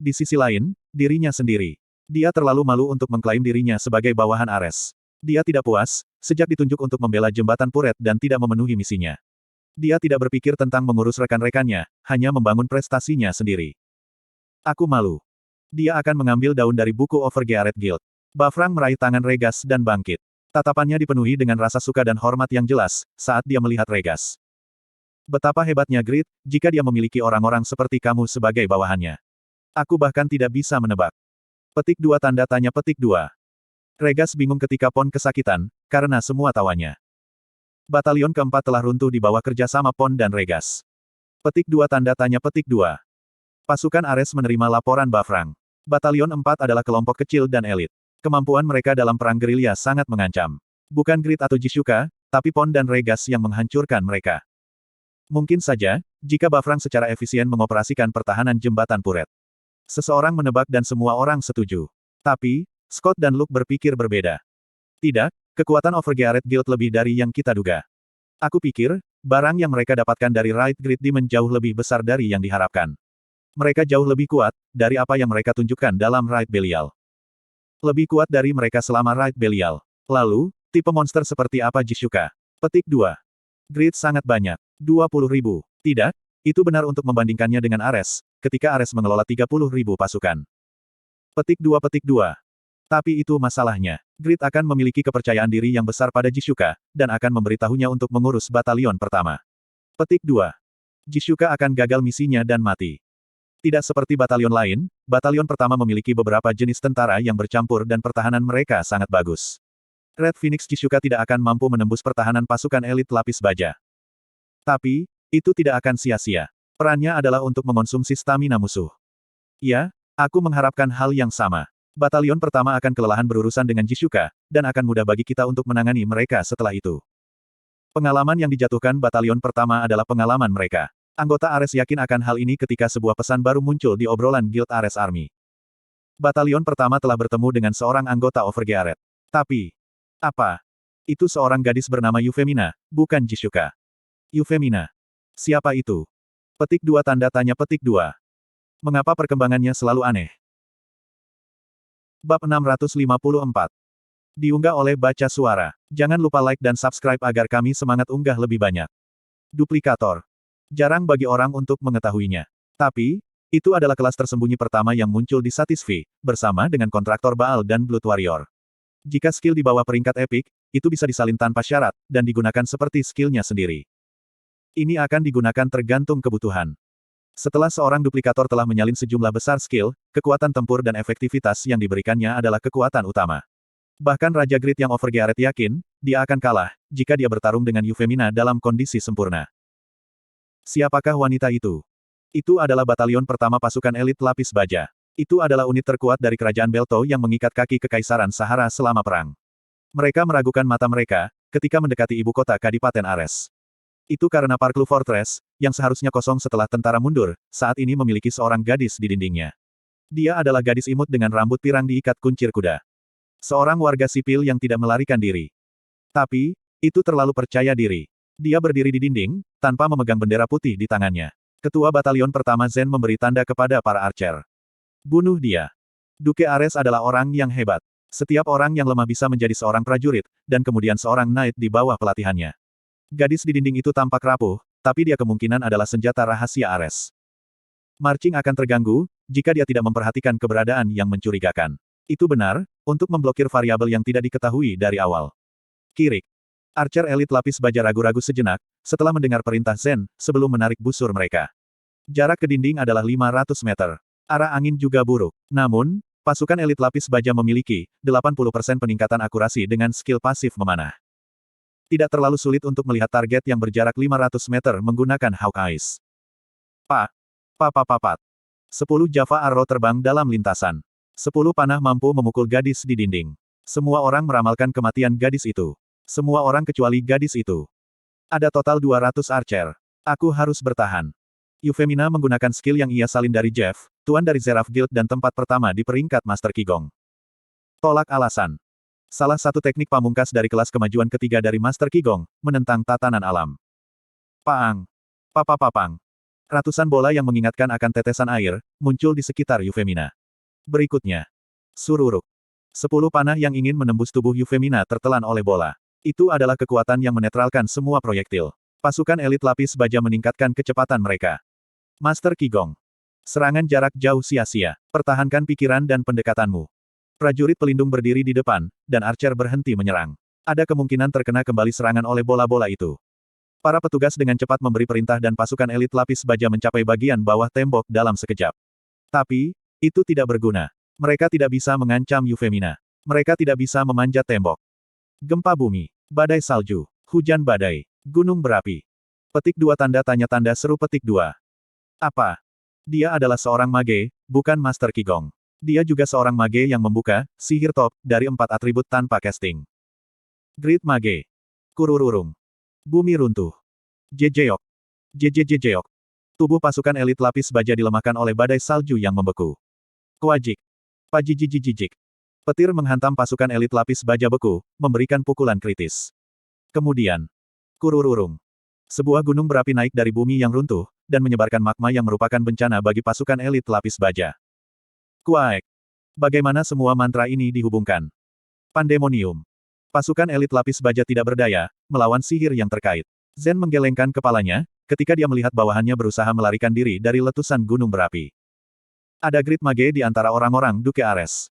A: Di sisi lain, dirinya sendiri. Dia terlalu malu untuk mengklaim dirinya sebagai bawahan Ares. Dia tidak puas, sejak ditunjuk untuk membela jembatan Puret dan tidak memenuhi misinya. Dia tidak berpikir tentang mengurus rekan-rekannya, hanya membangun prestasinya sendiri. Aku malu. Dia akan mengambil daun dari buku Overgeared Guild. Bafrang meraih tangan Regas dan bangkit. Tatapannya dipenuhi dengan rasa suka dan hormat yang jelas, saat dia melihat Regas. Betapa hebatnya Grid, jika dia memiliki orang-orang seperti kamu sebagai bawahannya. Aku bahkan tidak bisa menebak. Petik 2 tanda tanya petik 2. Regas bingung ketika Pon kesakitan, karena semua tawanya. Batalion keempat telah runtuh di bawah kerjasama Pon dan Regas. Petik 2 tanda tanya petik 2. Pasukan Ares menerima laporan Bafrang. Batalion 4 adalah kelompok kecil dan elit. Kemampuan mereka dalam perang gerilya sangat mengancam. Bukan Grid atau Jishuka, tapi Pon dan Regas yang menghancurkan mereka. Mungkin saja, jika Bafrang secara efisien mengoperasikan pertahanan jembatan Puret. Seseorang menebak dan semua orang setuju. Tapi, Scott dan Luke berpikir berbeda. Tidak, kekuatan Overgeared Guild lebih dari yang kita duga. Aku pikir, barang yang mereka dapatkan dari Right Grid Demon jauh lebih besar dari yang diharapkan. Mereka jauh lebih kuat, dari apa yang mereka tunjukkan dalam Right Belial. Lebih kuat dari mereka selama Right Belial. Lalu, tipe monster seperti apa Jishuka? Petik 2. Grid sangat banyak. 20.000. Tidak, itu benar untuk membandingkannya dengan Ares, ketika Ares mengelola 30.000 pasukan. Petik 2. Tapi itu masalahnya. Grid akan memiliki kepercayaan diri yang besar pada Jishuka, dan akan memberitahunya untuk mengurus batalion pertama. Petik 2. Jishuka akan gagal misinya dan mati. Tidak seperti batalion lain, batalion pertama memiliki beberapa jenis tentara yang bercampur dan pertahanan mereka sangat bagus. Red Phoenix Jishuka tidak akan mampu menembus pertahanan pasukan elit lapis baja. Tapi, itu tidak akan sia-sia. Perannya adalah untuk mengonsumsi stamina musuh. Ya, aku mengharapkan hal yang sama. Batalion pertama akan kelelahan berurusan dengan Jishuka, dan akan mudah bagi kita untuk menangani mereka setelah itu. Pengalaman yang dijatuhkan batalion pertama adalah pengalaman mereka. Anggota Ares yakin akan hal ini ketika sebuah pesan baru muncul di obrolan Guild Ares Army. Batalion pertama telah bertemu dengan seorang anggota Overgeared. Tapi, apa? Itu seorang gadis bernama Euphemina, bukan Jishuka. Euphemina. Siapa itu? Petik 2 tanda tanya petik 2. Mengapa perkembangannya selalu aneh? Bab 654. Diunggah oleh Baca Suara. Jangan lupa like dan subscribe agar kami semangat unggah lebih banyak. Duplikator. Jarang bagi orang untuk mengetahuinya. Tapi, itu adalah kelas tersembunyi pertama yang muncul di Satisfy, bersama dengan kontraktor Baal dan Blood Warrior. Jika skill di bawah peringkat epic, itu bisa disalin tanpa syarat, dan digunakan seperti skillnya sendiri. Ini akan digunakan tergantung kebutuhan. Setelah seorang duplikator telah menyalin sejumlah besar skill, kekuatan tempur dan efektivitas yang diberikannya adalah kekuatan utama. Bahkan Raja Grid yang Overgeared yakin, dia akan kalah, jika dia bertarung dengan Euphemina dalam kondisi sempurna. Siapakah wanita itu? Itu adalah batalion pertama pasukan elit lapis baja. Itu adalah unit terkuat dari kerajaan Belto yang mengikat kaki kekaisaran Sahara selama perang. Mereka meragukan mata mereka, ketika mendekati ibu kota Kadipaten Ares. Itu karena Parklu Fortress, yang seharusnya kosong setelah tentara mundur, saat ini memiliki seorang gadis di dindingnya. Dia adalah gadis imut dengan rambut pirang diikat kuncir kuda. Seorang warga sipil yang tidak melarikan diri. Tapi, itu terlalu percaya diri. Dia berdiri di dinding, tanpa memegang bendera putih di tangannya. Ketua Batalion Pertama Zen memberi tanda kepada para archer. Bunuh dia. Duke Ares adalah orang yang hebat. Setiap orang yang lemah bisa menjadi seorang prajurit, dan kemudian seorang knight di bawah pelatihannya. Gadis di dinding itu tampak rapuh, tapi dia kemungkinan adalah senjata rahasia Ares. Marching akan terganggu, jika dia tidak memperhatikan keberadaan yang mencurigakan. Itu benar, untuk memblokir variabel yang tidak diketahui dari awal. Kirik. Archer elit lapis baja ragu-ragu sejenak, setelah mendengar perintah Zen, sebelum menarik busur mereka. Jarak ke dinding adalah 500 meter. Arah angin juga buruk. Namun, pasukan elit lapis baja memiliki 80% peningkatan akurasi dengan skill pasif memanah. Tidak terlalu sulit untuk melihat target yang berjarak 500 meter menggunakan Hawkeyes. Papat. 10 Java Arrow terbang dalam lintasan. 10 panah mampu memukul gadis di dinding. Semua orang meramalkan kematian gadis itu. Semua orang kecuali gadis itu. Ada total 200 archer. Aku harus bertahan. Euphemina menggunakan skill yang ia salin dari Jeff, tuan dari Seraph Guild dan tempat pertama di peringkat Master Qigong. Tolak alasan. Salah satu teknik pamungkas dari kelas kemajuan ketiga dari Master Qigong, menentang tatanan alam. Paang. Papang. Ratusan bola yang mengingatkan akan tetesan air, muncul di sekitar Euphemina. Berikutnya. Sururuk. 10 panah yang ingin menembus tubuh Euphemina tertelan oleh bola. Itu adalah kekuatan yang menetralkan semua proyektil. Pasukan elit lapis baja meningkatkan kecepatan mereka. Master Qigong. Serangan jarak jauh sia-sia. Pertahankan pikiran dan pendekatanmu. Prajurit pelindung berdiri di depan, dan archer berhenti menyerang. Ada kemungkinan terkena kembali serangan oleh bola-bola itu. Para petugas dengan cepat memberi perintah dan pasukan elit lapis baja mencapai bagian bawah tembok dalam sekejap. Tapi, itu tidak berguna. Mereka tidak bisa mengancam Euphemina. Mereka tidak bisa memanjat tembok. Gempa bumi, badai salju, hujan badai, gunung berapi. Petik 2 tanda tanya tanda seru petik 2. Apa? Dia adalah seorang mage, bukan Master Qigong. Dia juga seorang mage yang membuka sihir top dari 4 atribut tanpa casting. Great Mage. Kurururung. Bumi runtuh. Jejeok. Jejejejeok. Tubuh pasukan elit lapis baja dilemahkan oleh badai salju yang membeku. Kuajik. Pajijijijijik. Petir menghantam pasukan elit lapis baja beku, memberikan pukulan kritis. Kemudian. Kurururung. Sebuah gunung berapi naik dari bumi yang runtuh, dan menyebarkan magma yang merupakan bencana bagi pasukan elit lapis baja. Kuaek. Bagaimana semua mantra ini dihubungkan? Pandemonium. Pasukan elit lapis baja tidak berdaya, melawan sihir yang terkait. Zen menggelengkan kepalanya, ketika dia melihat bawahannya berusaha melarikan diri dari letusan gunung berapi. Ada Great Mage di antara orang-orang Duke Ares.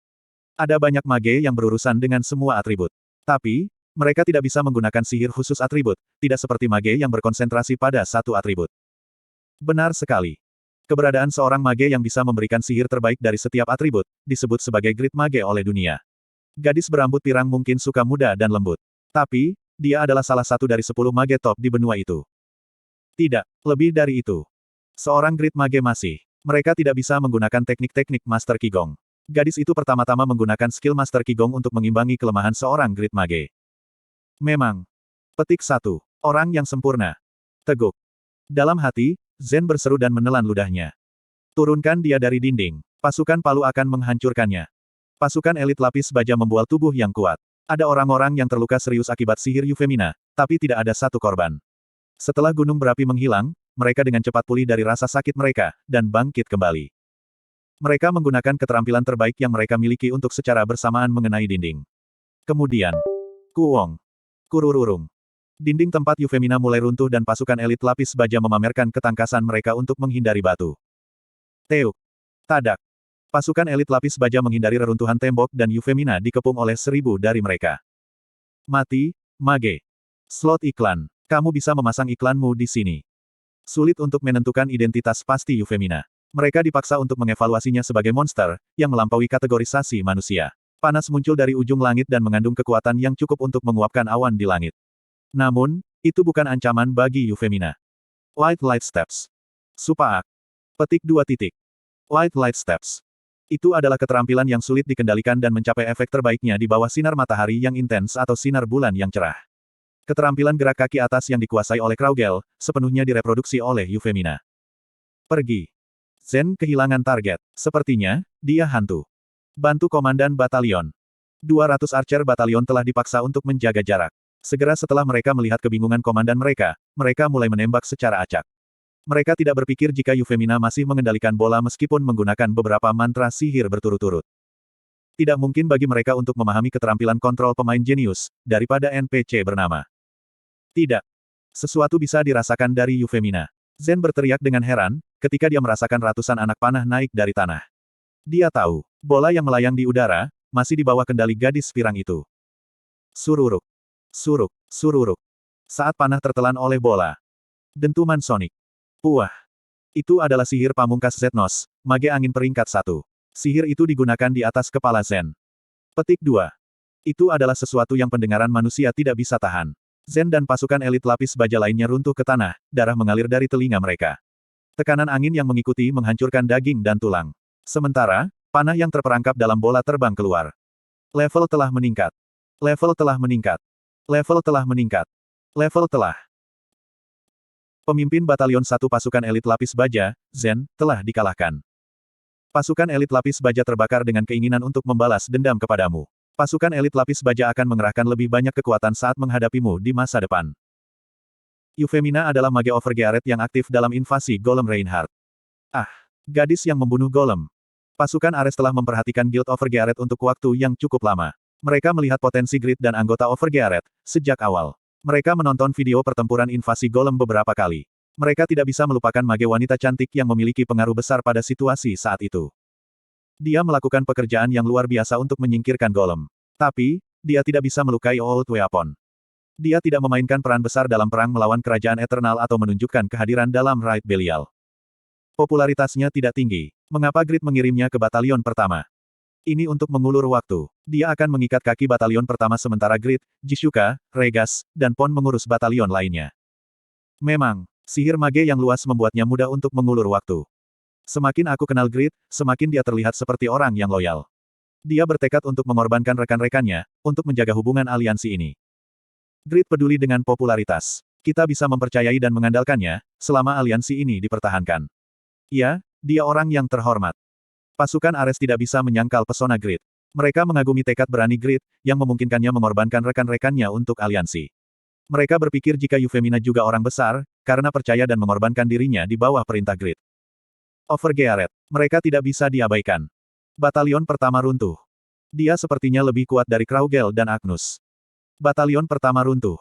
A: Ada banyak mage yang berurusan dengan semua atribut. Tapi, mereka tidak bisa menggunakan sihir khusus atribut, tidak seperti mage yang berkonsentrasi pada satu atribut. Benar sekali. Keberadaan seorang mage yang bisa memberikan sihir terbaik dari setiap atribut, disebut sebagai Great Mage oleh dunia. Gadis berambut pirang mungkin suka muda dan lembut. Tapi, dia adalah salah satu dari 10 mage top di benua itu. Tidak, lebih dari itu. Seorang Great Mage masih. Mereka tidak bisa menggunakan teknik-teknik Master Qigong. Gadis itu pertama-tama menggunakan skill Master Qigong untuk mengimbangi kelemahan seorang Great Mage. Memang. Petik 1. Orang yang sempurna. Teguk. Dalam hati, Zen berseru dan menelan ludahnya. Turunkan dia dari dinding. Pasukan Palu akan menghancurkannya. Pasukan elit lapis baja membual tubuh yang kuat. Ada orang-orang yang terluka serius akibat sihir Euphemina, tapi tidak ada satu korban. Setelah gunung berapi menghilang, mereka dengan cepat pulih dari rasa sakit mereka, dan bangkit kembali. Mereka menggunakan keterampilan terbaik yang mereka miliki untuk secara bersamaan mengenai dinding. Kemudian, Kuwong. Kurururung. Dinding tempat Euphemina mulai runtuh dan pasukan elit lapis baja memamerkan ketangkasan mereka untuk menghindari batu. Teuk. Tadak. Pasukan elit lapis baja menghindari reruntuhan tembok dan Euphemina dikepung oleh 1000 dari mereka. Mati, mage. Slot iklan. Kamu bisa memasang iklanmu di sini. Sulit untuk menentukan identitas pasti Euphemina. Mereka dipaksa untuk mengevaluasinya sebagai monster, yang melampaui kategorisasi manusia. Panas muncul dari ujung langit dan mengandung kekuatan yang cukup untuk menguapkan awan di langit. Namun, itu bukan ancaman bagi Euphemina. Light Steps. Supaak. Petik 2 titik. Light Steps. Itu adalah keterampilan yang sulit dikendalikan dan mencapai efek terbaiknya di bawah sinar matahari yang intens atau sinar bulan yang cerah. Keterampilan gerak kaki atas yang dikuasai oleh Kraugel, sepenuhnya direproduksi oleh Euphemina. Pergi. Zen kehilangan target. Sepertinya, dia hantu. Bantu Komandan Batalion. 200 archer batalion telah dipaksa untuk menjaga jarak. Segera setelah mereka melihat kebingungan komandan mereka mulai menembak secara acak. Mereka tidak berpikir jika Euphemina masih mengendalikan bola meskipun menggunakan beberapa mantra sihir berturut-turut. Tidak mungkin bagi mereka untuk memahami keterampilan kontrol pemain jenius, daripada NPC bernama. Tidak. Sesuatu bisa dirasakan dari Euphemina. Zen berteriak dengan heran, ketika dia merasakan ratusan anak panah naik dari tanah. Dia tahu, bola yang melayang di udara, masih di bawah kendali gadis pirang itu. Sururuk. Suruk, sururuk. Saat panah tertelan oleh bola. Dentuman sonik. Puah. Itu adalah sihir pamungkas Zetnos, mage angin peringkat 1. Sihir itu digunakan di atas kepala Zen. Petik 2. Itu adalah sesuatu yang pendengaran manusia tidak bisa tahan. Zen dan pasukan elit lapis baja lainnya runtuh ke tanah, darah mengalir dari telinga mereka. Tekanan angin yang mengikuti menghancurkan daging dan tulang. Sementara, panah yang terperangkap dalam bola terbang keluar. Level telah meningkat. Level telah meningkat. Level telah meningkat. Level telah. Pemimpin Batalion 1 pasukan elit lapis baja, Zen, telah dikalahkan. Pasukan elit lapis baja terbakar dengan keinginan untuk membalas dendam kepadamu. Pasukan elit lapis baja akan mengerahkan lebih banyak kekuatan saat menghadapimu di masa depan. Euphemina adalah mage Overgearet yang aktif dalam invasi Golem Reinhardt. Ah, gadis yang membunuh Golem. Pasukan Ares telah memperhatikan Guild Overgearet untuk waktu yang cukup lama. Mereka melihat potensi Grid dan anggota Overgearet sejak awal. Mereka menonton video pertempuran invasi Golem beberapa kali. Mereka tidak bisa melupakan mage wanita cantik yang memiliki pengaruh besar pada situasi saat itu. Dia melakukan pekerjaan yang luar biasa untuk menyingkirkan Golem. Tapi, dia tidak bisa melukai Old Weapon. Dia tidak memainkan peran besar dalam perang melawan kerajaan Eternal atau menunjukkan kehadiran dalam Raid Belial. Popularitasnya tidak tinggi. Mengapa Grid mengirimnya ke batalion pertama? Ini untuk mengulur waktu. Dia akan mengikat kaki batalion pertama sementara Grid, Jisuka, Regas, dan Pon mengurus batalion lainnya. Memang, sihir mage yang luas membuatnya mudah untuk mengulur waktu. Semakin aku kenal Grid, semakin dia terlihat seperti orang yang loyal. Dia bertekad untuk mengorbankan rekan-rekannya, untuk menjaga hubungan aliansi ini. Grid peduli dengan popularitas. Kita bisa mempercayai dan mengandalkannya, selama aliansi ini dipertahankan. Ya, dia orang yang terhormat. Pasukan Ares tidak bisa menyangkal pesona Grid. Mereka mengagumi tekad berani Grid, yang memungkinkannya mengorbankan rekan-rekannya untuk aliansi. Mereka berpikir jika Euphemina juga orang besar, karena percaya dan mengorbankan dirinya di bawah perintah Grid. Overgearet. Mereka tidak bisa diabaikan. Batalion pertama runtuh. Dia sepertinya lebih kuat dari Kraugel dan Agnus. Batalion pertama runtuh.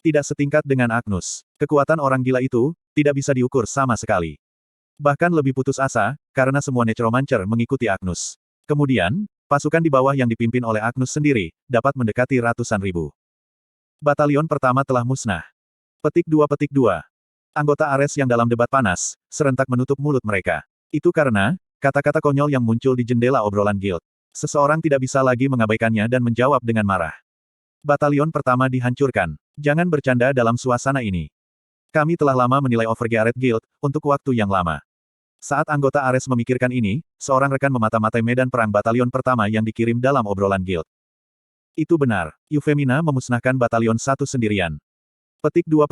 A: Tidak setingkat dengan Agnus. Kekuatan orang gila itu, tidak bisa diukur sama sekali. Bahkan lebih putus asa, karena semua Necromancer mengikuti Agnus. Kemudian, pasukan di bawah yang dipimpin oleh Agnus sendiri, dapat mendekati ratusan ribu. Batalion pertama telah musnah. Petik 2. Anggota Ares yang dalam debat panas, serentak menutup mulut mereka. Itu karena, kata-kata konyol yang muncul di jendela obrolan guild. Seseorang tidak bisa lagi mengabaikannya dan menjawab dengan marah. Batalion pertama dihancurkan. Jangan bercanda dalam suasana ini. Kami telah lama menilai Overgearet Guild, untuk waktu yang lama. Saat anggota Ares memikirkan ini, seorang rekan memata-matai medan perang batalion pertama yang dikirim dalam obrolan guild. Itu benar, Euphemina memusnahkan batalion 1 sendirian. Petik 2.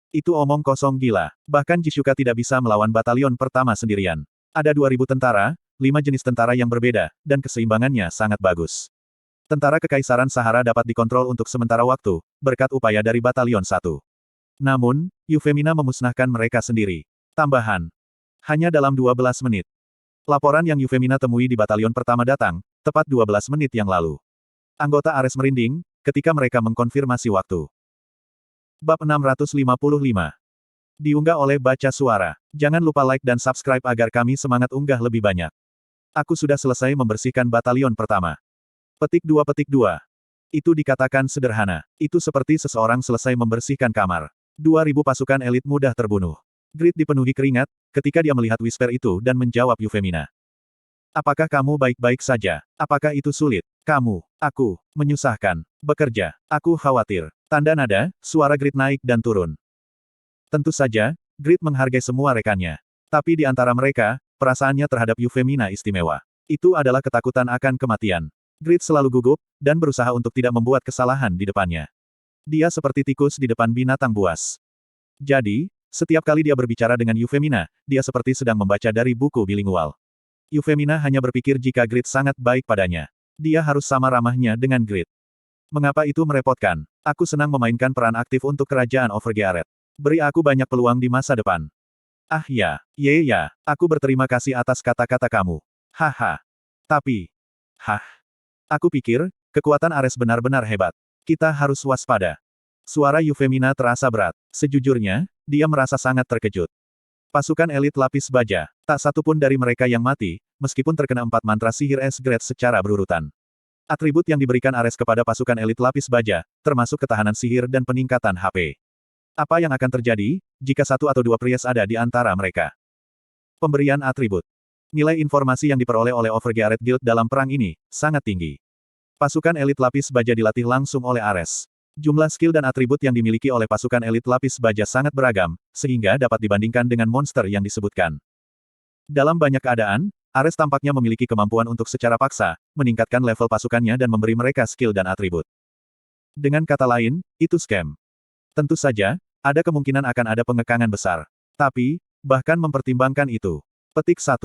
A: Itu omong kosong gila. Bahkan Jisuka tidak bisa melawan batalion pertama sendirian. Ada 2000 tentara, 5 jenis tentara yang berbeda, dan keseimbangannya sangat bagus. Tentara Kekaisaran Sahara dapat dikontrol untuk sementara waktu, berkat upaya dari batalion 1. Namun, Euphemina memusnahkan mereka sendiri. Tambahan. Hanya dalam 12 menit. Laporan yang Euphemina temui di batalion pertama datang, tepat 12 menit yang lalu. Anggota Ares merinding, ketika mereka mengkonfirmasi waktu. Bab 655. Diunggah oleh Baca Suara. Jangan lupa like dan subscribe agar kami semangat unggah lebih banyak. Aku sudah selesai membersihkan batalion pertama. Petik 2. Itu dikatakan sederhana. Itu seperti seseorang selesai membersihkan kamar. 2000 pasukan elit mudah terbunuh. Grid dipenuhi keringat, ketika dia melihat Whisper itu dan menjawab Euphemina. Apakah kamu baik-baik saja? Apakah itu sulit? Kamu, aku, menyusahkan, bekerja, aku khawatir. Tanda nada, suara Grid naik dan turun. Tentu saja, Grid menghargai semua rekannya. Tapi di antara mereka, perasaannya terhadap Euphemina istimewa. Itu adalah ketakutan akan kematian. Grid selalu gugup, dan berusaha untuk tidak membuat kesalahan di depannya. Dia seperti tikus di depan binatang buas. Jadi, setiap kali dia berbicara dengan Euphemina, dia seperti sedang membaca dari buku bilingual. Euphemina hanya berpikir jika Grid sangat baik padanya. Dia harus sama ramahnya dengan Grid. Mengapa itu merepotkan? Aku senang memainkan peran aktif untuk kerajaan Overgearet. Beri aku banyak peluang di masa depan. Ah ya, ya, aku berterima kasih atas kata-kata kamu. Haha. Tapi, aku pikir, kekuatan Ares benar-benar hebat. Kita harus waspada. Suara Euphemina terasa berat. Sejujurnya, dia merasa sangat terkejut. Pasukan elit lapis baja, tak satu pun dari mereka yang mati, meskipun terkena 4 mantra sihir S-Grade secara berurutan. Atribut yang diberikan Ares kepada pasukan elit lapis baja, termasuk ketahanan sihir dan peningkatan HP. Apa yang akan terjadi, jika 1 atau 2 Priest ada di antara mereka? Pemberian atribut. Nilai informasi yang diperoleh oleh Overgearet Guild dalam perang ini, sangat tinggi. Pasukan elit lapis baja dilatih langsung oleh Ares. Jumlah skill dan atribut yang dimiliki oleh pasukan elit lapis baja sangat beragam, sehingga dapat dibandingkan dengan monster yang disebutkan. Dalam banyak keadaan, Ares tampaknya memiliki kemampuan untuk secara paksa, meningkatkan level pasukannya dan memberi mereka skill dan atribut. Dengan kata lain, itu scam. Tentu saja, ada kemungkinan akan ada pengekangan besar. Tapi, bahkan mempertimbangkan itu. Petik 1.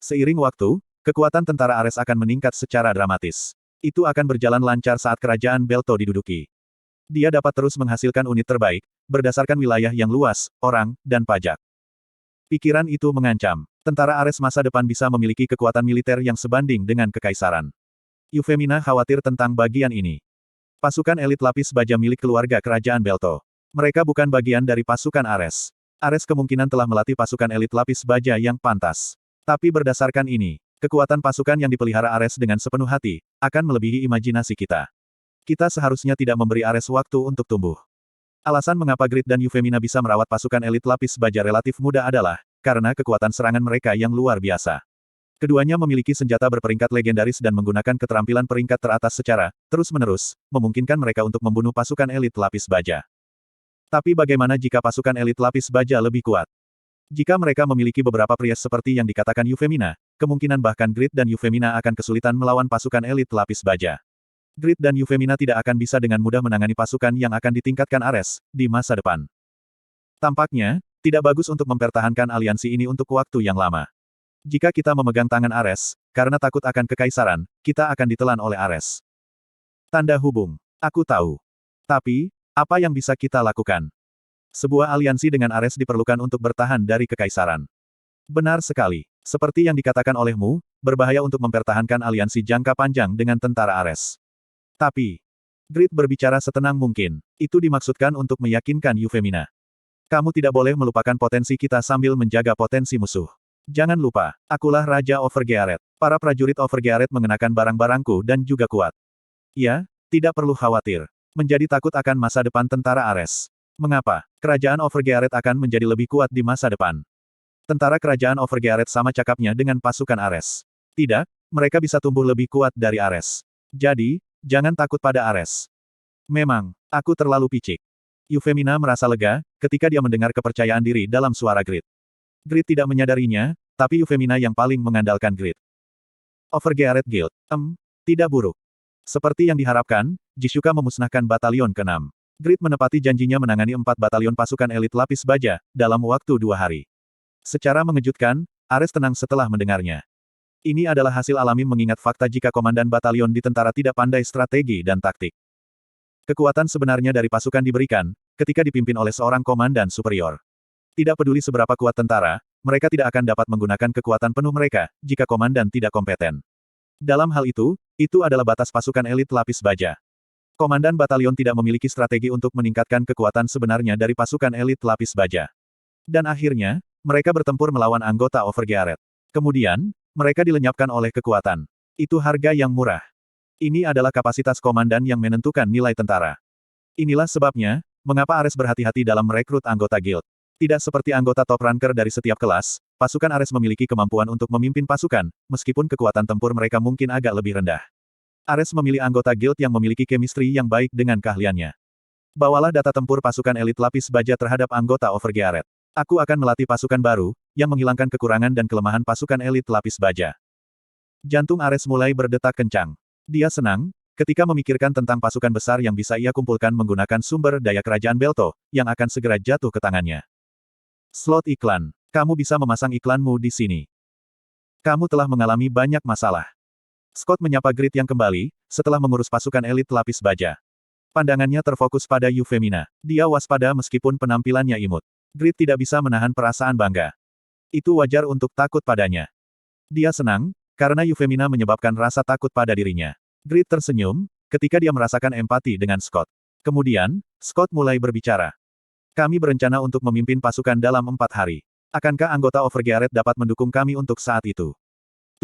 A: Seiring waktu, kekuatan tentara Ares akan meningkat secara dramatis. Itu akan berjalan lancar saat kerajaan Belto diduduki. Dia dapat terus menghasilkan unit terbaik, berdasarkan wilayah yang luas, orang, dan pajak. Pikiran itu mengancam. Tentara Ares masa depan bisa memiliki kekuatan militer yang sebanding dengan kekaisaran. Euphemina khawatir tentang bagian ini. Pasukan elit lapis baja milik keluarga kerajaan Belto. Mereka bukan bagian dari pasukan Ares. Ares kemungkinan telah melatih pasukan elit lapis baja yang pantas. Tapi berdasarkan ini, kekuatan pasukan yang dipelihara Ares dengan sepenuh hati, akan melebihi imajinasi kita. Kita seharusnya tidak memberi Ares waktu untuk tumbuh. Alasan mengapa Grid dan Euphemina bisa merawat pasukan elit lapis baja relatif muda adalah, karena kekuatan serangan mereka yang luar biasa. Keduanya memiliki senjata berperingkat legendaris dan menggunakan keterampilan peringkat teratas secara terus-menerus, memungkinkan mereka untuk membunuh pasukan elit lapis baja. Tapi bagaimana jika pasukan elit lapis baja lebih kuat? Jika mereka memiliki beberapa priest seperti yang dikatakan Euphemina, kemungkinan bahkan Grid dan Euphemina akan kesulitan melawan pasukan elit lapis baja. Grid dan Euphemina tidak akan bisa dengan mudah menangani pasukan yang akan ditingkatkan Ares di masa depan. Tampaknya, tidak bagus untuk mempertahankan aliansi ini untuk waktu yang lama. Jika kita memegang tangan Ares, karena takut akan kekaisaran, kita akan ditelan oleh Ares. Tanda hubung. Aku tahu. Tapi, apa yang bisa kita lakukan? Sebuah aliansi dengan Ares diperlukan untuk bertahan dari kekaisaran. Benar sekali. Seperti yang dikatakan olehmu, berbahaya untuk mempertahankan aliansi jangka panjang dengan tentara Ares. Tapi, Grid berbicara setenang mungkin. Itu dimaksudkan untuk meyakinkan Euphemina. Kamu tidak boleh melupakan potensi kita sambil menjaga potensi musuh. Jangan lupa, akulah Raja Overgearet. Para prajurit Overgearet mengenakan barang-barangku dan juga kuat. Ya, tidak perlu khawatir. Menjadi takut akan masa depan tentara Ares. Mengapa? Kerajaan Overgearet akan menjadi lebih kuat di masa depan. Tentara kerajaan Overgearet sama cakapnya dengan pasukan Ares. Tidak, mereka bisa tumbuh lebih kuat dari Ares. Jadi, jangan takut pada Ares. Memang, aku terlalu picik. Euphemina merasa lega, ketika dia mendengar kepercayaan diri dalam suara Grid. Grid tidak menyadarinya, tapi Euphemina yang paling mengandalkan Grid. Overgearet Guild. Tidak buruk. Seperti yang diharapkan, Jisuka memusnahkan batalion ke-6. Grid menepati janjinya menangani 4 batalion pasukan elit lapis baja, dalam waktu 2 hari. Secara mengejutkan, Ares tenang setelah mendengarnya. Ini adalah hasil alami mengingat fakta jika komandan batalion di tentara tidak pandai strategi dan taktik. Kekuatan sebenarnya dari pasukan diberikan, ketika dipimpin oleh seorang komandan superior. Tidak peduli seberapa kuat tentara, mereka tidak akan dapat menggunakan kekuatan penuh mereka, jika komandan tidak kompeten. Dalam hal itu adalah batas pasukan elit lapis baja. Komandan batalion tidak memiliki strategi untuk meningkatkan kekuatan sebenarnya dari pasukan elit lapis baja. Dan akhirnya, mereka bertempur melawan anggota Overgearet. Kemudian, mereka dilenyapkan oleh kekuatan. Itu harga yang murah. Ini adalah kapasitas komandan yang menentukan nilai tentara. Inilah sebabnya, mengapa Ares berhati-hati dalam merekrut anggota guild. Tidak seperti anggota top ranker dari setiap kelas, pasukan Ares memiliki kemampuan untuk memimpin pasukan, meskipun kekuatan tempur mereka mungkin agak lebih rendah. Ares memilih anggota guild yang memiliki chemistry yang baik dengan keahliannya. Bawalah data tempur pasukan elit lapis baja terhadap anggota Overgearet. Aku akan melatih pasukan baru, yang menghilangkan kekurangan dan kelemahan pasukan elit lapis baja. Jantung Ares mulai berdetak kencang. Dia senang, ketika memikirkan tentang pasukan besar yang bisa ia kumpulkan menggunakan sumber daya kerajaan Belto, yang akan segera jatuh ke tangannya. Slot iklan. Kamu bisa memasang iklanmu di sini. Kamu telah mengalami banyak masalah. Scott menyapa Grid yang kembali, setelah mengurus pasukan elit lapis baja. Pandangannya terfokus pada Euphemina. Dia waspada meskipun penampilannya imut. Grid tidak bisa menahan perasaan bangga. Itu wajar untuk takut padanya. Dia senang, karena Euphemina menyebabkan rasa takut pada dirinya. Grid tersenyum, ketika dia merasakan empati dengan Scott. Kemudian, Scott mulai berbicara. Kami berencana untuk memimpin pasukan dalam 4 hari. Akankah anggota Overgearet dapat mendukung kami untuk saat itu?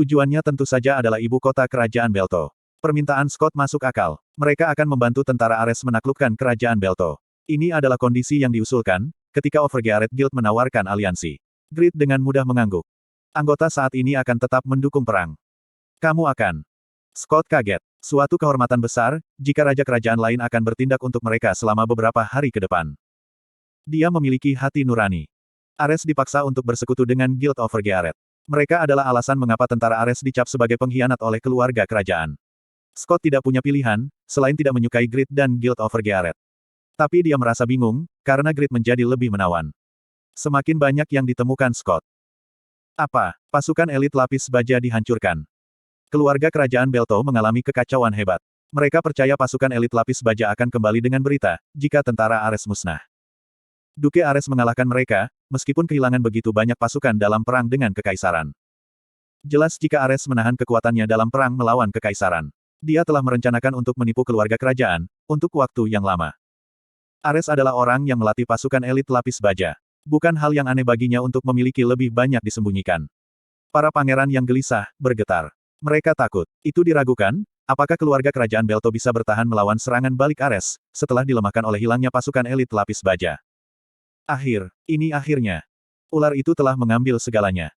A: Tujuannya tentu saja adalah ibu kota kerajaan Belto. Permintaan Scott masuk akal. Mereka akan membantu tentara Ares menaklukkan kerajaan Belto. Ini adalah kondisi yang diusulkan, ketika Overgearet Guild menawarkan aliansi. Grid dengan mudah mengangguk. Anggota saat ini akan tetap mendukung perang. Kamu akan Scott kaget. Suatu kehormatan besar, jika raja kerajaan lain akan bertindak untuk mereka selama beberapa hari ke depan. Dia memiliki hati nurani. Ares dipaksa untuk bersekutu dengan Guild of Gearet. Mereka adalah alasan mengapa tentara Ares dicap sebagai pengkhianat oleh keluarga kerajaan. Scott tidak punya pilihan, selain tidak menyukai Grid dan Guild of Gearet. Tapi dia merasa bingung, karena Grid menjadi lebih menawan. Semakin banyak yang ditemukan Scott. Apa? Pasukan elit lapis baja dihancurkan. Keluarga kerajaan Belto mengalami kekacauan hebat. Mereka percaya pasukan elit lapis baja akan kembali dengan berita, jika tentara Ares musnah. Duke Ares mengalahkan mereka, meskipun kehilangan begitu banyak pasukan dalam perang dengan kekaisaran. Jelas jika Ares menahan kekuatannya dalam perang melawan kekaisaran. Dia telah merencanakan untuk menipu keluarga kerajaan, untuk waktu yang lama. Ares adalah orang yang melatih pasukan elit lapis baja. Bukan hal yang aneh baginya untuk memiliki lebih banyak disembunyikan. Para pangeran yang gelisah, bergetar. Mereka takut. Itu diragukan, apakah keluarga kerajaan Belto bisa bertahan melawan serangan balik Ares, setelah dilemahkan oleh hilangnya pasukan elit lapis baja. Ini akhirnya. Ular itu telah mengambil segalanya.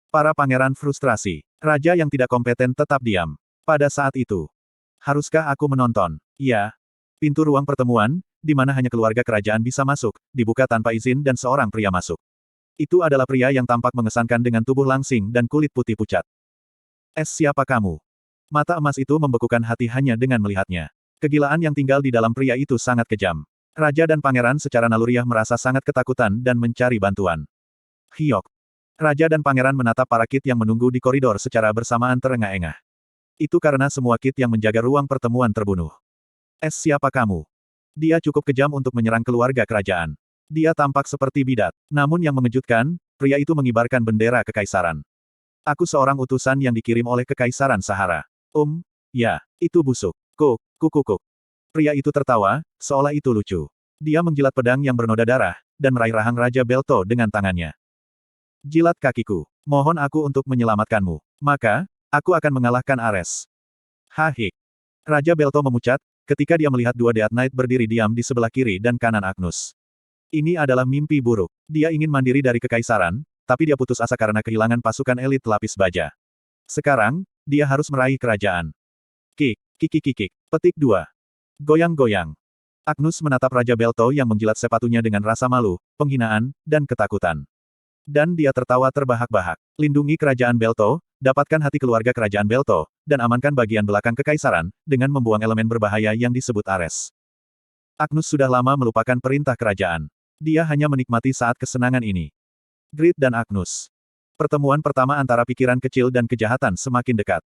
A: Para pangeran frustrasi. Raja yang tidak kompeten tetap diam. Pada saat itu. Haruskah aku menonton? Ya. Pintu ruang pertemuan, di mana hanya keluarga kerajaan bisa masuk, dibuka tanpa izin dan seorang pria masuk. Itu adalah pria yang tampak mengesankan dengan tubuh langsing dan kulit putih pucat. Siapa kamu? Mata emas itu membekukan hati hanya dengan melihatnya. Kegilaan yang tinggal di dalam pria itu sangat kejam. Raja dan pangeran secara naluriah merasa sangat ketakutan dan mencari bantuan. Hyok. Raja dan pangeran menatap para kit yang menunggu di koridor secara bersamaan terengah-engah. Itu karena semua kit yang menjaga ruang pertemuan terbunuh. Siapa kamu? Dia cukup kejam untuk menyerang keluarga kerajaan. Dia tampak seperti bidat. Namun yang mengejutkan, pria itu mengibarkan bendera kekaisaran. Aku seorang utusan yang dikirim oleh kekaisaran Sahara. Ya, itu busuk. Kuk. Pria itu tertawa, seolah itu lucu. Dia menjilat pedang yang bernoda darah, dan meraih rahang Raja Belto dengan tangannya. Jilat kakiku. Mohon aku untuk menyelamatkanmu. Maka, aku akan mengalahkan Ares. Hahik. Raja Belto memucat, ketika dia melihat dua Death Knight berdiri diam di sebelah kiri dan kanan Agnus. Ini adalah mimpi buruk. Dia ingin mandiri dari kekaisaran, tapi dia putus asa karena kehilangan pasukan elit lapis baja. Sekarang, dia harus meraih kerajaan. Kik. Petik 2. Goyang-goyang. Agnus menatap Raja Belto yang menjilat sepatunya dengan rasa malu, penghinaan, dan ketakutan. Dan dia tertawa terbahak-bahak. Lindungi kerajaan Belto, dapatkan hati keluarga kerajaan Belto, dan amankan bagian belakang kekaisaran, dengan membuang elemen berbahaya yang disebut Ares. Agnus sudah lama melupakan perintah kerajaan. Dia hanya menikmati saat kesenangan ini. Grid dan Agnus. Pertemuan pertama antara pikiran kecil dan kejahatan semakin dekat.